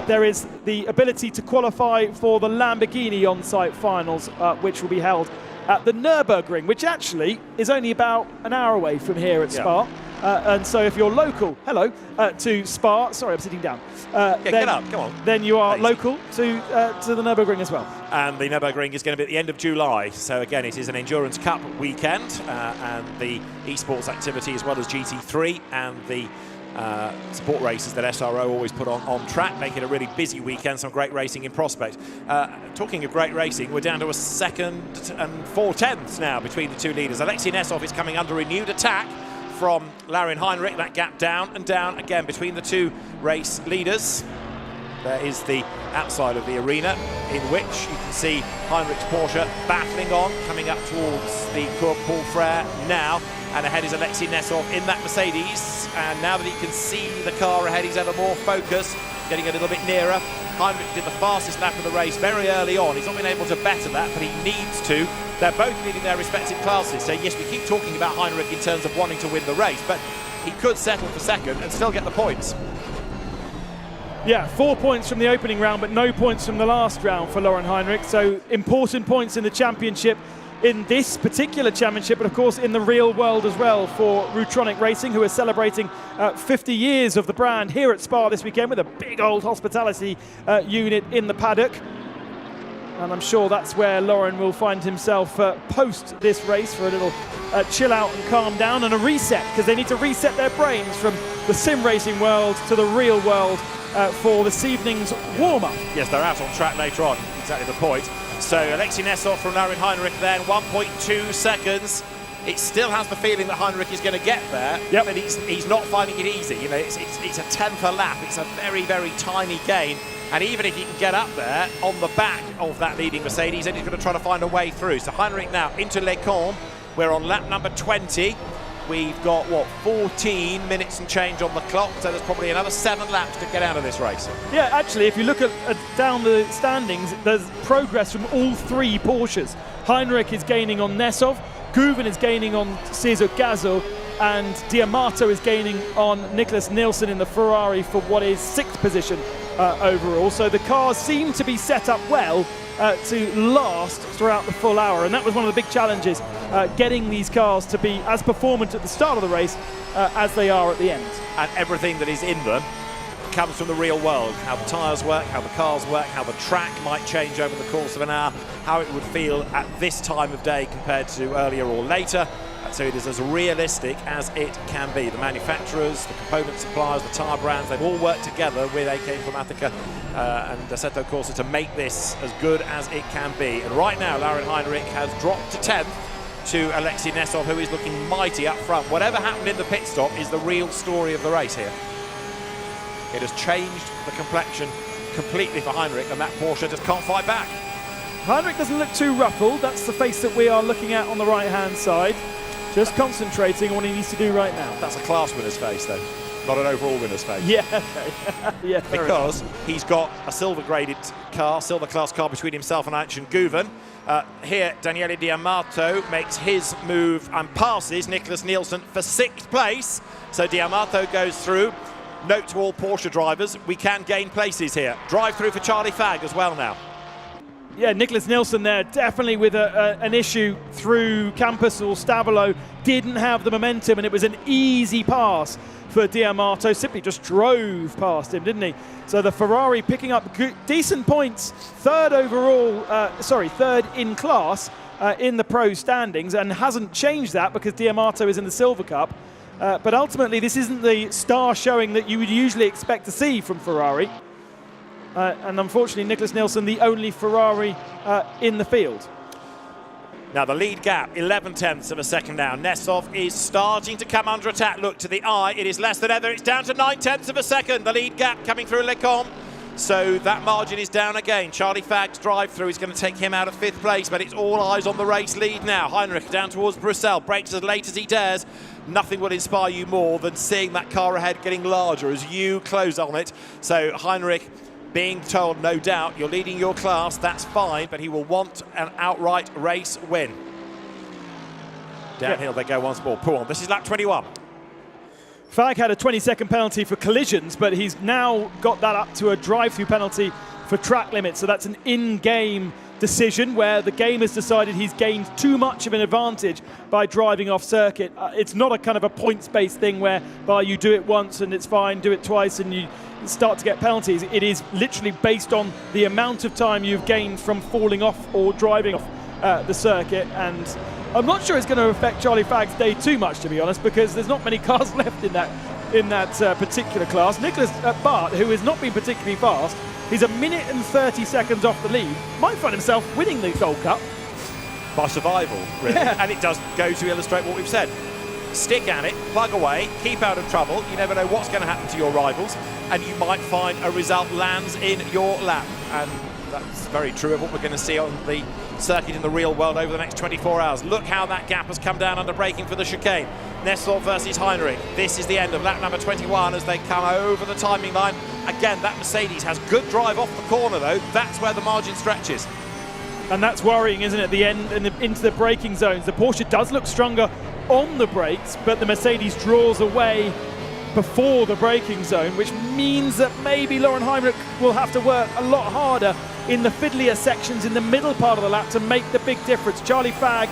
there is the ability to qualify for the Lamborghini on-site finals, which will be held at the Nürburgring, which actually is only about an hour away from here at Spa. And so if you're local, to Spa, sorry, I'm sitting down. Then, get up, come on. Then you are local to the Nürburgring as well. And the Nürburgring is going to be at the end of July. So again, it is an Endurance Cup weekend, and the esports activity as well as GT3 and the support races that SRO always put on track, make it a really busy weekend, some great racing in prospect. Talking of great racing, we're down to 2 and 4/10 now between the two leaders. Alexei Nesov is coming under renewed attack from Larin Heinrich. That gap down and down again between the two race leaders. There is the outside of the arena in which you can see Heinrich's Porsche battling on, coming up towards the Cours Paul Frère now. And ahead is Alexei Nesov in that Mercedes. And now that he can see the car ahead, he's ever more focused. getting a little bit nearer. Heinrich did the fastest lap of the race very early on. He's not been able to better that, but he needs to. They're both leading their respective classes. So yes, we keep talking about Heinrich in terms of wanting to win the race, but he could settle for second and still get the points. Yeah, 4 points from the opening round, but no points from the last round for Laurin Heinrich. So important points in the championship, in this particular championship, but of course in the real world as well for Rutronic Racing, who are celebrating 50 years of the brand here at Spa this weekend with a big old hospitality unit in the paddock. And I'm sure that's where Laurin will find himself post this race for a little chill out and calm down and a reset, because they need to reset their brains from the sim racing world to the real world for this evening's warm-up. Yes, they're out on track later on, exactly the point. So Alexei Nesov from Laurin Heinrich then, 1.2 seconds. It still has the feeling that Heinrich is going to get there, but he's not finding it easy. You know, it's a 10th a lap. It's a very, very tiny gain. And even if he can get up there on the back of that leading Mercedes, then he's going to try to find a way through. So Heinrich now into Les Combes. We're on lap number 20. We've got, 14 minutes and change on the clock, so there's probably another 7 laps to get out of this race. Yeah, actually, if you look at down the standings, there's progress from all 3 Porsches. Heinrich is gaining on Nesov, Guven is gaining on Cesar Gazzo, and D'Amato is gaining on Nicholas Nielsen in the Ferrari for what is 6th position overall. So the cars seem to be set up well to last throughout the full hour, and that was one of the big challenges, getting these cars to be as performant at the start of the race as they are at the end. And everything that is in them comes from the real world. How the tyres work, how the cars work, how the track might change over the course of an hour, how it would feel at this time of day compared to earlier or later. So it is as realistic as it can be. The manufacturers, the component suppliers, the tyre brands, they've all worked together with AK Informatica and Assetto Corsa to make this as good as it can be. And right now, Laurin Heinrich has dropped to 10th to Alexei Nesov, who is looking mighty up front. Whatever happened in the pit stop is the real story of the race here. It has changed the complexion completely for Heinrich, and that Porsche just can't fight back. Heinrich doesn't look too ruffled. That's the face that we are looking at on the right-hand side. Just concentrating on what he needs to do right now. That's a class winner's face, though, not an overall winner's face. Yeah, okay. Yeah, because he's got a silver-graded car, silver class car between himself and Anton Guven. Here, Daniele D'Amato makes his move and passes Nicholas Nielsen for 6th place. So D'Amato goes through. Note to all Porsche drivers, we can gain places here. Drive through for Charlie Fagg as well now. Yeah, Nicholas Nielsen there, definitely with an issue through Campus or Stavolo. Didn't have the momentum, and it was an easy pass for D'Amato. Simply just drove past him, didn't he? So the Ferrari picking up decent points. Third overall, third in class in the pro standings, and hasn't changed that because D'Amato is in the Silver Cup. But ultimately, this isn't the star showing that you would usually expect to see from Ferrari. And unfortunately, Nicholas Nielsen, the only Ferrari in the field. Now the lead gap, 11 tenths of a second now. Nesov is starting to come under attack. Look to the eye, it is less than ever. It's down to 9 tenths of a second. The lead gap coming through Les Combes. So that margin is down again. Charlie Fagg's drive through is going to take him out of 5th place, but it's all eyes on the race lead now. Heinrich down towards Bruxelles, brakes as late as he dares. Nothing will inspire you more than seeing that car ahead getting larger as you close on it. So Heinrich being told, no doubt, you're leading your class, that's fine, but he will want an outright race win. Downhill they go once more. Pull on. This is lap 21. Fagg had a 20-second penalty for collisions, but he's now got that up to a drive-through penalty for track limits. So that's an in-game decision where the game has decided he's gained too much of an advantage by driving off circuit. It's not a kind of a points-based thing whereby you do it once and it's fine, do it twice and you start to get penalties. It is literally based on the amount of time you've gained from falling off or driving off the circuit, and I'm not sure it's going to affect Charlie Fagg's day too much, to be honest, because there's not many cars left in that particular class. Nicholas Bart, who has not been particularly fast, he's 1 minute and 30 seconds off the lead, might find himself winning the Gold Cup. By survival, really. Yeah. And it does go to illustrate what we've said. Stick at it, plug away, keep out of trouble. You never know what's going to happen to your rivals, and you might find a result lands in your lap. And that's very true of what we're going to see on the circuit in the real world over the next 24 hours. Look how that gap has come down under braking for the chicane. Nessov versus Heinrich. This is the end of lap number 21 as they come over the timing line. Again, that Mercedes has good drive off the corner though. That's where the margin stretches. And that's worrying, isn't it, at the end and into the braking zones. The Porsche does look stronger on the brakes, but the Mercedes draws away before the braking zone, which means that maybe Laurin Heinrich will have to work a lot harder in the fiddlier sections in the middle part of the lap to make the big difference. Charlie Fagg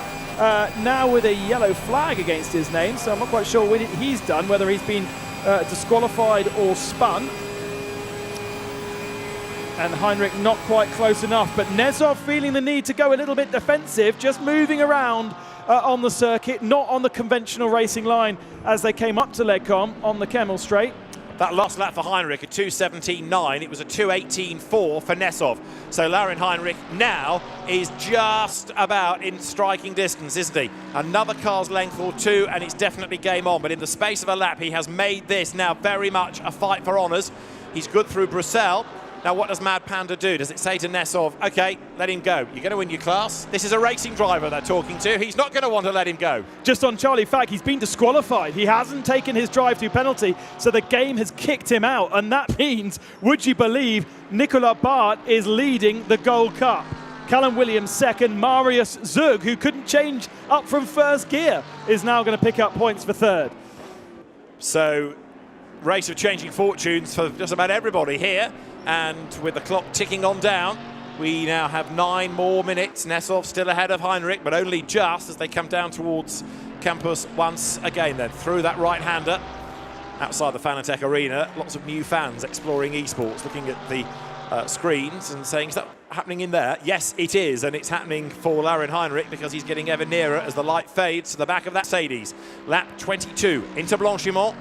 now with a yellow flag against his name, so I'm not quite sure what he's done, whether he's been disqualified or spun. And Heinrich not quite close enough, but Nezov feeling the need to go a little bit defensive, just moving around on the circuit, not on the conventional racing line as they came up to Legcom on the Kemmel Straight. That last lap for Heinrich, a 2:17.9. It was a 2:18.4 for Nessov. So Laurin Heinrich now is just about in striking distance, isn't he? Another car's length or two, and it's definitely game on. But in the space of a lap, he has made this now very much a fight for honours. He's good through Bruxelles. Now, what does Mad Panda do? Does it say to Nessov, OK, let him go. You're going to win your class. This is a racing driver they're talking to. He's not going to want to let him go. Just on Charlie Fagg, he's been disqualified. He hasn't taken his drive-through penalty, so the game has kicked him out. And that means, would you believe, Nicolas Bart is leading the Gold Cup. Callum Williams second, Marius Zug, who couldn't change up from first gear, is now going to pick up points for third. So, race of changing fortunes for just about everybody here. And with the clock ticking on down, we now have 9 more minutes. Nessov still ahead of Heinrich, but only just as they come down towards campus once again then. Through that right-hander outside the Fanatec Arena, lots of new fans exploring esports, looking at the screens and saying, is that happening in there? Yes, it is, and it's happening for Laurin Heinrich because he's getting ever nearer as the light fades to the back of that Mercedes. Lap 22 into Blanchimont.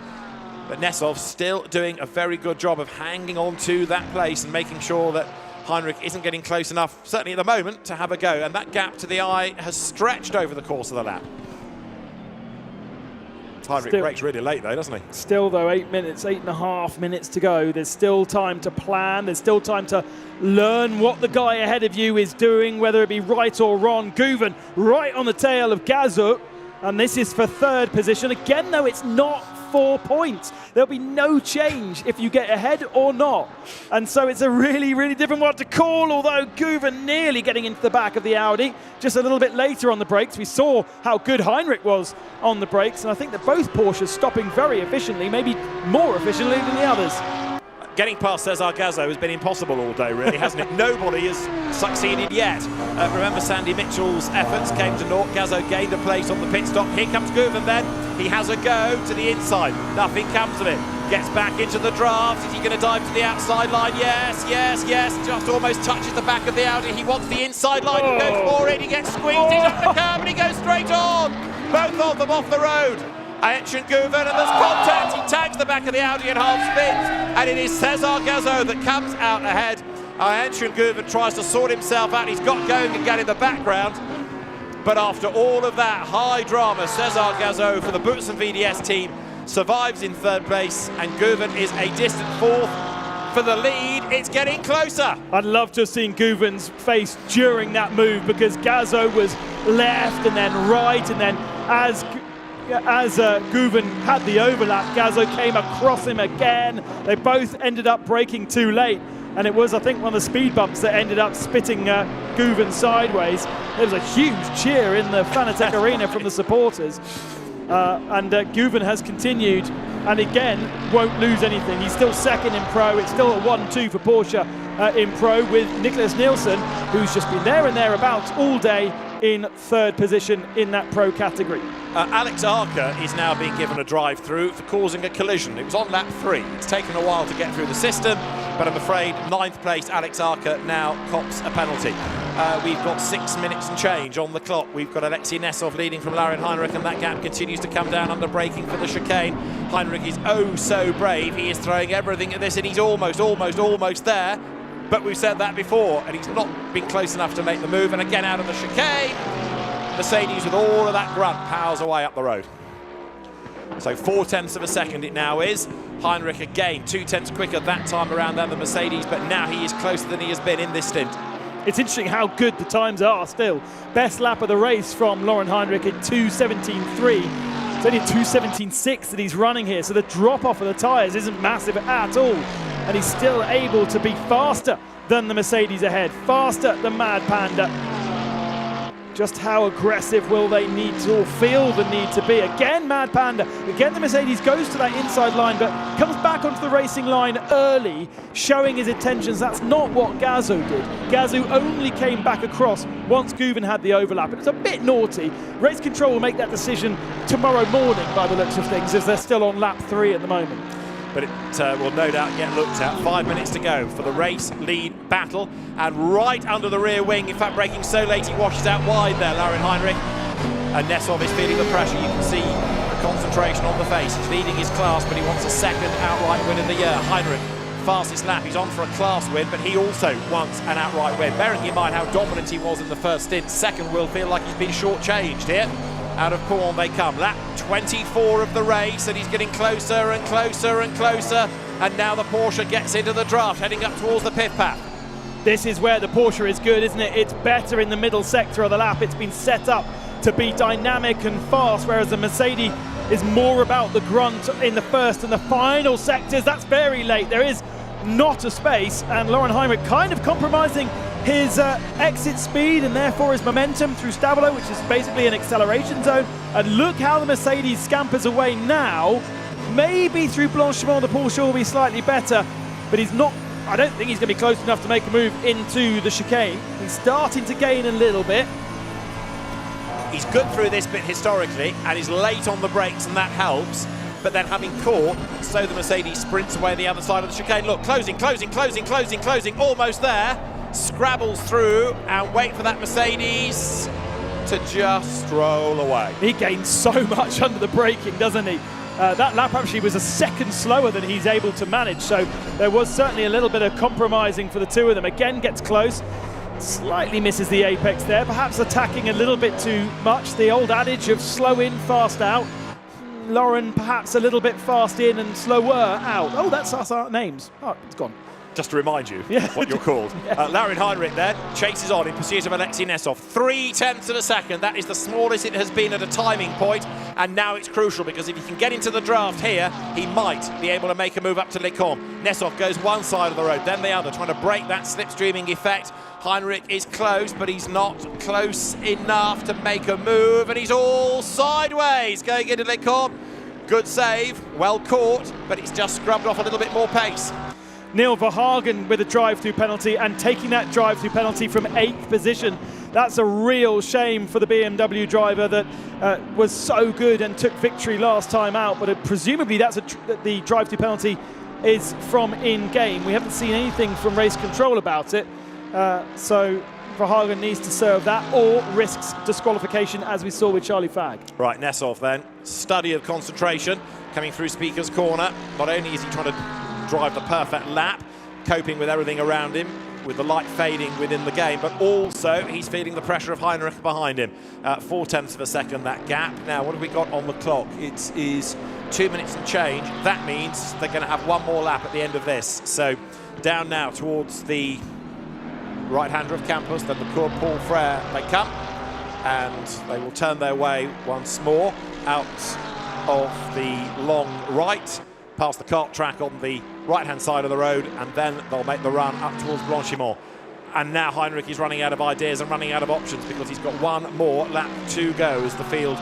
But Nessov still doing a very good job of hanging on to that place and making sure that Heinrich isn't getting close enough, certainly at the moment, to have a go. And that gap to the eye has stretched over the course of the lap. Heinrich brakes really late though, doesn't he? Still though, 8.5 minutes to go. There's still time to plan. There's still time to learn what the guy ahead of you is doing, whether it be right or wrong. Guven right on the tail of Gazu. And this is for third position. Again, though, it's not 4 points. There'll be no change if you get ahead or not. And so it's a really, really different one to call, although Guven nearly getting into the back of the Audi. Just a little bit later on the brakes, we saw how good Heinrich was on the brakes, and I think that both Porsches stopping very efficiently, maybe more efficiently than the others. Getting past Cesar Gazzo has been impossible all day, really, hasn't it? Nobody has succeeded yet. Remember, Sandy Mitchell's efforts came to naught. Gazzo gained a place on the pit stop. Here comes Guven then. He has a go to the inside. Nothing comes of it. Gets back into the draft. Is he going to dive to the outside line? Yes, yes, yes. Just almost touches the back of the Audi. He wants the inside line. He goes for it. He gets squeezed. He's off the curb and he goes straight on. Both of them off the road. Ancient Guven, and there's contact. He tags the back of the Audi and half spins, and it is Cesar Gazzo that comes out ahead. Ancient Guven tries to sort himself out. He's got going again in the background, but after all of that high drama, Cesar Gazzo for the Boots and VDS team survives in third place, and Guven is a distant fourth for the lead. It's getting closer. I'd love to have seen Guven's face during that move, because Gazzo was left and then right, and then as Guven had the overlap, Gazzo came across him again. They both ended up braking too late, and it was, I think, one of the speed bumps that ended up spitting Guven sideways. There was a huge cheer in the Fanatec Arena from the supporters, and Guven has continued, and again won't lose anything. He's still second in Pro. It's still a 1-2 for Porsche in Pro, with Nicholas Nielsen, who's just been there and thereabouts all day, in third position in that Pro category. Alex Arca is now being given a drive-through for causing a collision. It was on lap 3. It's taken a while to get through the system, but I'm afraid 9th place Alex Arca now cops a penalty. We've got 6 minutes and change on the clock. We've got Alexei Nessov leading from Laurin Heinrich, and that gap continues to come down under braking for the chicane. Heinrich is oh so brave. He is throwing everything at this, and he's almost there. But we've said that before, and he's not been close enough to make the move. And again, out of the chicane, Mercedes with all of that grunt powers away up the road. So 0.4 of a second it now is. Heinrich again 0.2 quicker that time around than the Mercedes, but now he is closer than he has been in this stint. It's interesting how good the times are still. Best lap of the race from Laurin Heinrich at 2:17.3. It's only a 2:17.6 that he's running here, so the drop off of the tyres isn't massive at all. And he's still able to be faster than the Mercedes ahead, faster than Mad Panda. Just how aggressive will they need to, or feel the need to be? Again, Mad Panda. Again, the Mercedes goes to that inside line, but comes back onto the racing line early, showing his intentions. That's not what Gazoo did. Gazoo only came back across once Guven had the overlap. It's a bit naughty. Race Control will make that decision tomorrow morning, by the looks of things, as they're still on lap 3 at the moment. But it will no doubt get looked at. 5 minutes to go for the race lead battle, and right under the rear wing, in fact braking so late he washes out wide there, Laurin Heinrich, and Nessov is feeling the pressure. You can see the concentration on the face. He's leading his class, but he wants a second outright win of the year. Heinrich, fastest lap, he's on for a class win, but he also wants an outright win. Bearing in mind how dominant he was in the first stint, second will feel like he's been shortchanged here. Out of Paul they come. Lap 24 of the race, and he's getting closer and closer and closer. And now the Porsche gets into the draft, heading up towards the pit path. This is where the Porsche is good, isn't it? It's better in the middle sector of the lap. It's been set up to be dynamic and fast, whereas the Mercedes is more about the grunt in the first and the final sectors. That's very late. There is not a space, and Laurin Heinrich kind of compromising his exit speed and therefore his momentum through Stabilo, which is basically an acceleration zone. And look how the Mercedes scampers away now. Maybe through Blanchimont the Porsche will be slightly better, but he's not. I don't think he's going to be close enough to make a move into the chicane. He's starting to gain a little bit. He's good through this bit historically, and he's late on the brakes, and that helps. But then having caught, so the Mercedes sprints away the other side of the chicane. Look, closing, almost there. Scrabbles through and wait for that Mercedes to just roll away. He gains so much under the braking, doesn't he? That lap actually was a second slower than he's able to manage, so there was certainly a little bit of compromising for the two of them. Again, gets close, slightly misses the apex there, perhaps attacking a little bit too much. The old adage of slow in, fast out. Laurin perhaps a little bit fast in and slower out. Oh, that's our names. Oh, it's gone. Just to remind you what you're called. Laurin Heinrich then chases on in pursuit of Alexei Nessov. 0.3 of a second. That is the smallest it has been at a timing point, and now it's crucial because if he can get into the draft here, he might be able to make a move up to Lecombe. Nessov goes one side of the road, then the other, trying to break that slipstreaming effect. Heinrich is close, but he's not close enough to make a move, and he's all sideways going into Lecombe. Good save, well caught, but it's just scrubbed off a little bit more pace. Neil Verhagen with a drive-through penalty, and taking that drive-through penalty from 8th position. That's a real shame for the BMW driver that was so good and took victory last time out, but presumably that's the drive-through penalty is from in-game. We haven't seen anything from Race Control about it, so Verhagen needs to serve that or risks disqualification, as we saw with Charlie Fagg. Right, Nessov then, study of concentration, coming through Speaker's Corner. Not only is he trying to drive the perfect lap, coping with everything around him, with the light fading within the game, but also he's feeling the pressure of Heinrich behind him. 0.4 of a second, that gap. Now, what have we got on the clock? It is 2 minutes and change. That means they're going to have one more lap at the end of this. So down now towards the right-hander of Campus, then the Cours Paul Frere they come, and they will turn their way once more out of the long right, past the kart track on the right-hand side of the road, and then they'll make the run up towards Blanchimont. And now Heinrich is running out of ideas and running out of options because he's got one more lap to go as the field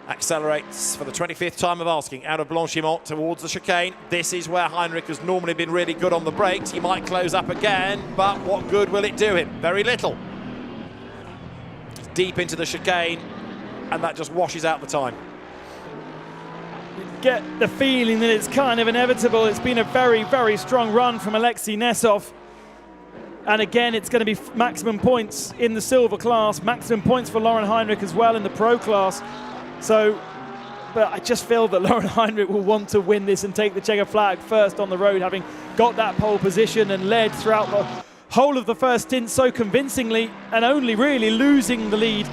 accelerates for the 25th time of asking out of Blanchimont towards the chicane. This is where Heinrich has normally been really good on the brakes. He might close up again, but what good will it do him? Very little. Deep into the chicane, and that just washes out the time. Get the feeling that it's kind of inevitable. It's been a very, very strong run from Alexei Nessov. And again, it's going to be maximum points in the silver class, maximum points for Laurin Heinrich as well in the pro class. So, but I just feel that Laurin Heinrich will want to win this and take the checker flag first on the road, having got that pole position and led throughout the whole of the first stint so convincingly, and only really losing the lead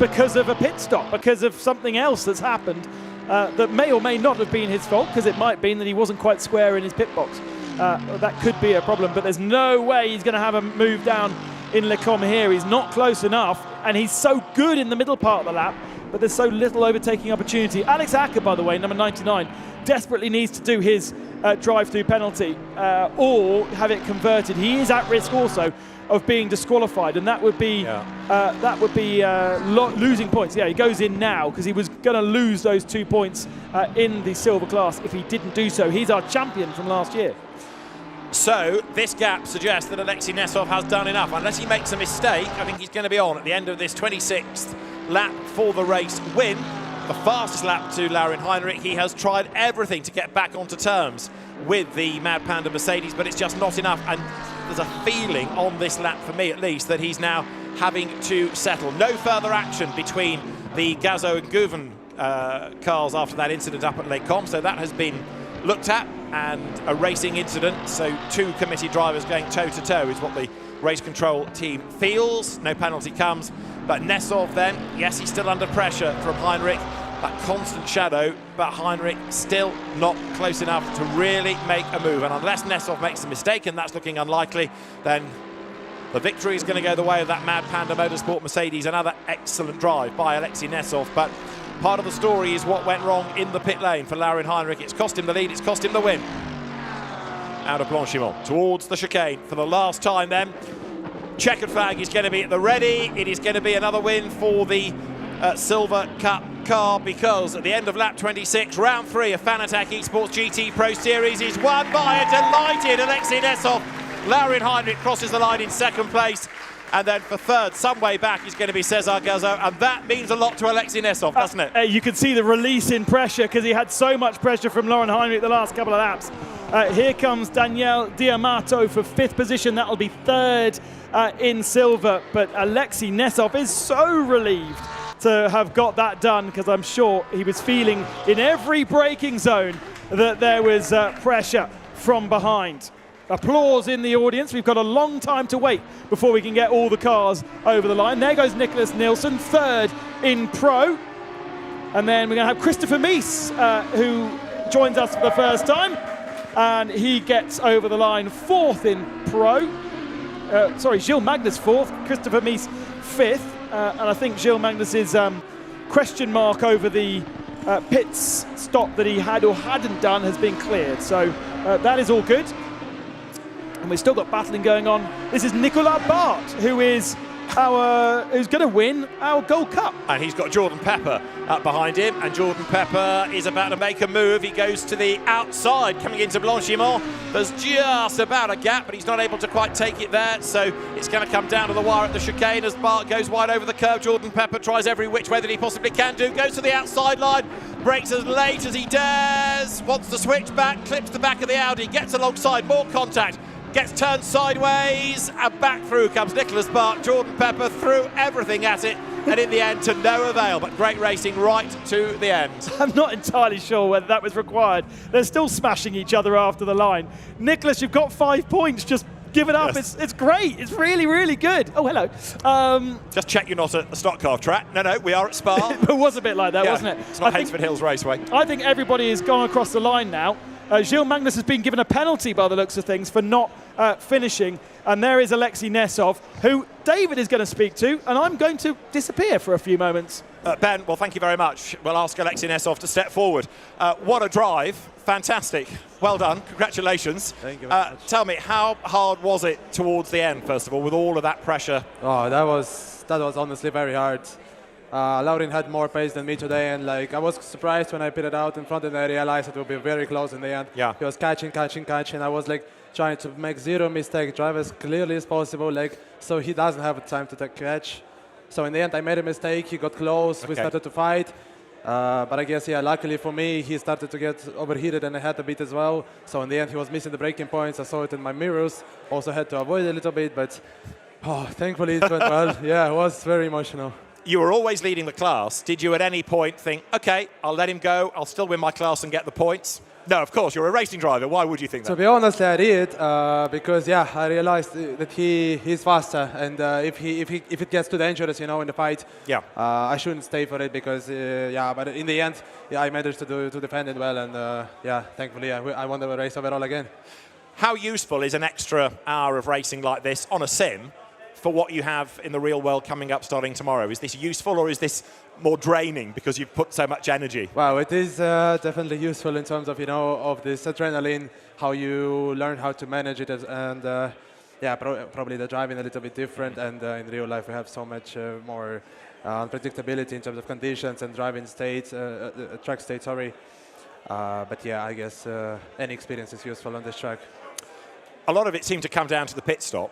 because of a pit stop, because of something else that's happened. that may or may not have been his fault, because it might have been that he wasn't quite square in his pit box. That could be a problem, but there's no way he's going to have a move down in Lecombe here. He's not close enough, and he's so good in the middle part of the lap, but there's so little overtaking opportunity. Alex Acker, by the way, number 99, desperately needs to do his drive-through penalty or have it converted. He is at risk also of being disqualified, and that would be losing points. Yeah, he goes in now because he was going to lose those 2 points in the silver class if he didn't do so. He's our champion from last year. So this gap suggests that Alexei Nesov has done enough. Unless he makes a mistake, I think he's going to be on at the end of this 26th lap for the race win. The fastest lap to Laurin Heinrich. He has tried everything to get back onto terms with the Mad Panda Mercedes, but it's just not enough. And there's a feeling on this lap, for me at least, that he's now having to settle. No further action between the Gazzo and Gouven cars after that incident up at Lecombe, so that has been looked at, and a racing incident, so 2 committee drivers going toe-to-toe is what the race control team feels. No penalty comes, but Nesov then, yes, he's still under pressure from Heinrich, that constant shadow, but Heinrich still not close enough to really make a move, and unless Nesov makes a mistake, and that's looking unlikely, then the victory is going to go the way of that Mad Panda Motorsport Mercedes. Another excellent drive by Alexei Nesov, but part of the story is what went wrong in the pit lane for Laurin Heinrich. It's cost him the lead, it's cost him the win. Out of Blanchimont towards the chicane for the last time then. Checkered flag is going to be at the ready. It is going to be another win for the Silver Cup car, because at the end of lap 26, round 3 of Fanatec Esports GT Pro Series is won by a delighted Alexei Nesov. Laurin Heinrich crosses the line in second place. And then for third, some way back, is going to be Cesar Gazzo, and that means a lot to Alexei Nesov, doesn't it? You can see the release in pressure, because he had so much pressure from Laurin Heinrich the last couple of laps. Here comes Daniel Diamato for 5th position. That'll be 3rd in silver, but Alexei Nesov is so relieved to have got that done, because I'm sure he was feeling in every braking zone that there was pressure from behind. Applause in the audience. We've got a long time to wait before we can get all the cars over the line. There goes Nicholas Nielsen, 3rd in Pro. And then we're going to have Christopher Mies, who joins us for the first time. And he gets over the line 4th in Pro. Gilles Magnus 4th, Christopher Mies 5th. And I think Gilles Magnus's question mark over the pits stop that he had or hadn't done has been cleared. So that is all good. And we've still got battling going on. This is Nicolas Bart, who's going to win our Gold Cup. And he's got Jordan Pepper up behind him, and Jordan Pepper is about to make a move. He goes to the outside, coming into Blanchimont. There's just about a gap, but he's not able to quite take it there, so it's going to come down to the wire at the chicane as Bart goes wide over the curve. Jordan Pepper tries every which way that he possibly can do, goes to the outside line, brakes as late as he dares, wants to switch back, clips the back of the Audi, gets alongside, more contact, gets turned sideways, and back through comes Nicholas Bart. Jordan Pepper threw everything at it, and in the end to no avail, but great racing right to the end. I'm not entirely sure whether that was required. They're still smashing each other after the line. Nicholas, you've got 5 points. Just give it up. Yes. It's great. It's really, really good. Oh, hello. Just check you're not at the stock car track. No, we are at Spa. It was a bit like that, wasn't it? It's not Hansford Hills Raceway. I think everybody has gone across the line now. Gilles Magnus has been given a penalty by the looks of things for not finishing. And there is Alexei Nesov, who David is going to speak to, and I'm going to disappear for a few moments. Ben, well, thank you very much. We'll ask Alexei Nesov to step forward. What a drive. Fantastic. Well done. Congratulations. Thank you very much. Tell me, how hard was it towards the end, first of all, with all of that pressure? Oh, that was honestly very hard. Laurin had more pace than me today, and I was surprised when I pitted out in front, and I realized it would be very close in the end. Yeah. He was catching. I was trying to make 0 mistake, drive as clearly as possible, so he doesn't have time to catch. So in the end, I made a mistake. He got close. Okay. We started to fight. But I guess, luckily for me, he started to get overheated, and I had a bit as well. So in the end, he was missing the braking points. I saw it in my mirrors. Also had to avoid it a little bit, but thankfully it went well. Yeah, it was very emotional. You were always leading the class. Did you at any point think, okay, I'll let him go, I'll still win my class and get the points? No, of course, you're a racing driver. Why would you think that? To be honest, I did because I realized that he's faster, and if it gets too dangerous, in the fight, I shouldn't stay for it because But in the end, I managed to defend it well, and thankfully I won the race overall again. How useful is an extra hour of racing like this on a sim for what you have in the real world coming up starting tomorrow? Is this useful, or is this more draining because you've put so much energy? Wow, it is definitely useful in terms of of this adrenaline, how you learn how to manage it, and probably the driving a little bit different. And in real life, we have so much more unpredictability in terms of conditions and driving states, track state. Sorry, I guess any experience is useful on this track. A lot of it seemed to come down to the pit stop.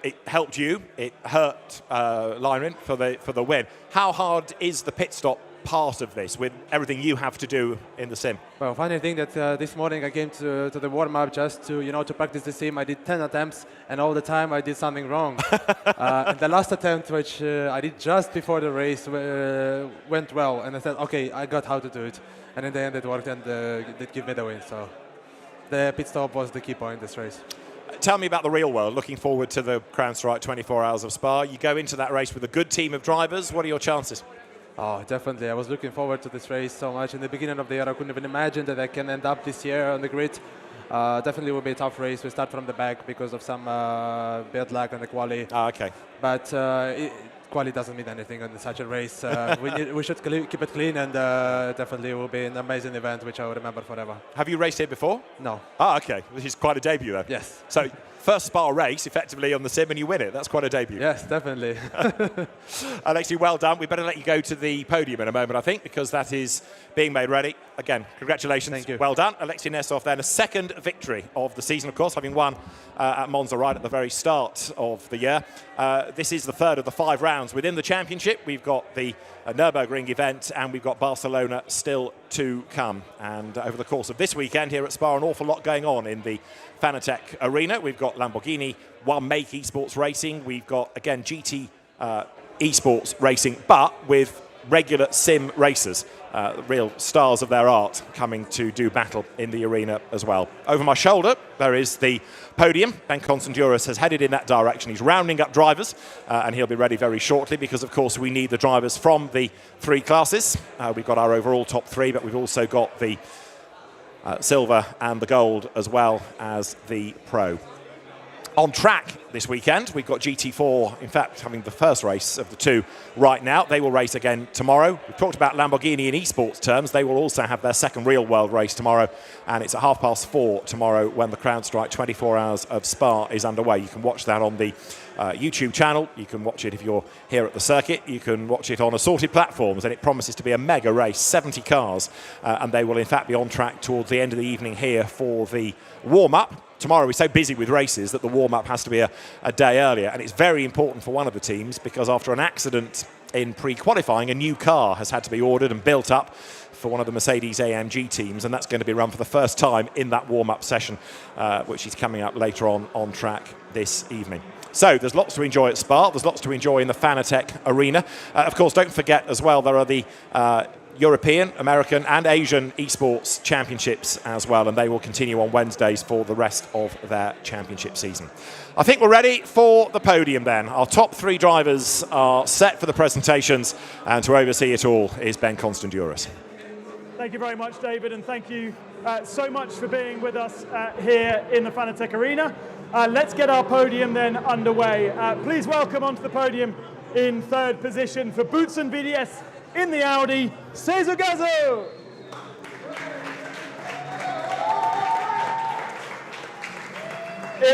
It helped you. It hurt Lyrin for the win. How hard is the pit stop part of this, with everything you have to do in the sim? Well, funny thing that this morning I came to the warm-up just to practice the sim. I did 10 attempts, and all the time I did something wrong. And the last attempt, which I did just before the race, went well, and I said, okay, I got how to do it. And in the end, it worked, and it gave me the win. So the pit stop was the key point in this race. Tell me about the real world. Looking forward to the CrowdStrike 24 Hours of Spa. You go into that race with a good team of drivers. What are your chances? Oh, definitely. I was looking forward to this race so much. In the beginning of the year, I couldn't even imagine that I can end up this year on the grid. Definitely will be a tough race. We start from the back because of some bad luck on the quali. Okay. But quali doesn't mean anything in such a race. We should keep it clean, and definitely it will be an amazing event, which I will remember forever. Have you raced here before? No. Ah, okay. This is quite a debut, then. Yes. So, first Spa race, effectively, on the sim, and you win it. That's quite a debut. Yes, definitely. Alexei, well done. We better let you go to the podium in a moment, I think, because that is being made ready. Again, congratulations. Thank you. Well done. Alexei Nesov then, a second victory of the season, of course, having won at Monza right at the very start of the year. This is the third of the 5 rounds within the championship. We've got the Nürburgring event, and we've got Barcelona still to come. And over the course of this weekend here at Spa, an awful lot going on in the Fanatec Arena. We've got Lamborghini One Make Esports racing. We've got, again, GT Esports racing, but with regular sim racers, real stars of their art, coming to do battle in the arena as well. Over my shoulder, there is the podium. Ben Constanduras has headed in that direction. He's rounding up drivers, and he'll be ready very shortly because, of course, we need the drivers from the 3 classes. We've got our overall top 3, but we've also got the silver and the gold, as well as the pro. On track this weekend, we've got GT4, in fact, having the first race of the 2 right now. They will race again tomorrow. We've talked about Lamborghini in esports terms. They will also have their second real world race tomorrow, and it's at 4:30 tomorrow when the CrowdStrike 24 Hours of Spa is underway. You can watch that on the YouTube channel. You can watch it if you're here at the circuit. You can watch it on assorted platforms, and it promises to be a mega race, 70 cars, and they will in fact be on track towards the end of the evening here for the warm-up. Tomorrow we're so busy with races that the warm-up has to be a day earlier, and it's very important for one of the teams because after an accident in pre-qualifying, a new car has had to be ordered and built up for one of the Mercedes AMG teams, and that's going to be run for the first time in that warm-up session, which is coming up later on track this evening. So there's lots to enjoy at Spa. There's lots to enjoy in the Fanatec Arena. Of course, don't forget as well, there are the European, American and Asian esports championships as well, and they will continue on Wednesdays for the rest of their championship season. I think we're ready for the podium then. Our top 3 drivers are set for the presentations, and to oversee it all is Ben Constanduras. Thank you very much, David, and thank you so much for being with us here in the Fanatec Arena. Let's get our podium then underway. Please welcome onto the podium in 3rd position for Boots and VDS in the Audi, Cesar Gazzo.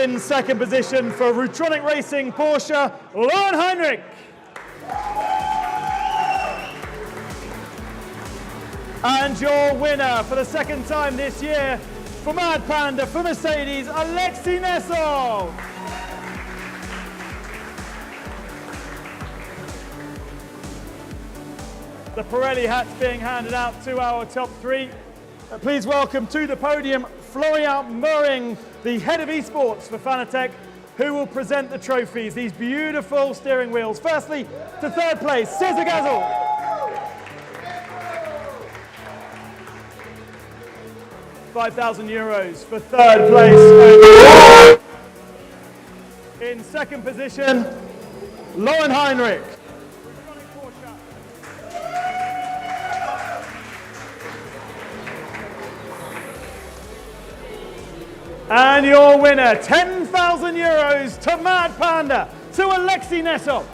In 2nd position for Rutronic Racing Porsche, Lauren Heinrich. And your winner for the 2nd time this year for Mad Panda for Mercedes, Alexei Nesov. The Pirelli hats being handed out to our top 3. Please welcome to the podium Florian Möhring, the head of esports for Fanatec, who will present the trophies, these beautiful steering wheels. Firstly, to 3rd place, Cesar Gazzo. €25,000 for third place. In second position, Lauren Heinrich. And your winner, €10,000 to Mad Panda, to Alexei Nesov.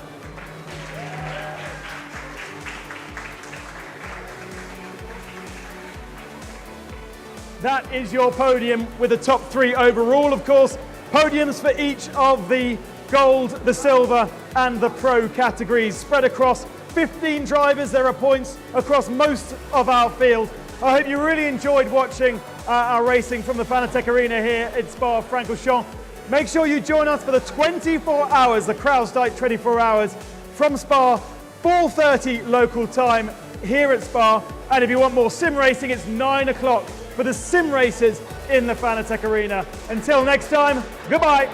That is your podium with the top 3 overall, of course. Podiums for each of the gold, the silver, and the pro categories. Spread across 15 drivers, there are points across most of our field. I hope you really enjoyed watching our racing from the Fanatec Arena here at Spa-Francorchamps. Make sure you join us for the 24 hours, the Krausdijk 24 hours from Spa, 4:30 local time here at Spa. And if you want more sim racing, it's 9 o'clock for the sim races in the Fanatec Arena. Until next time, goodbye.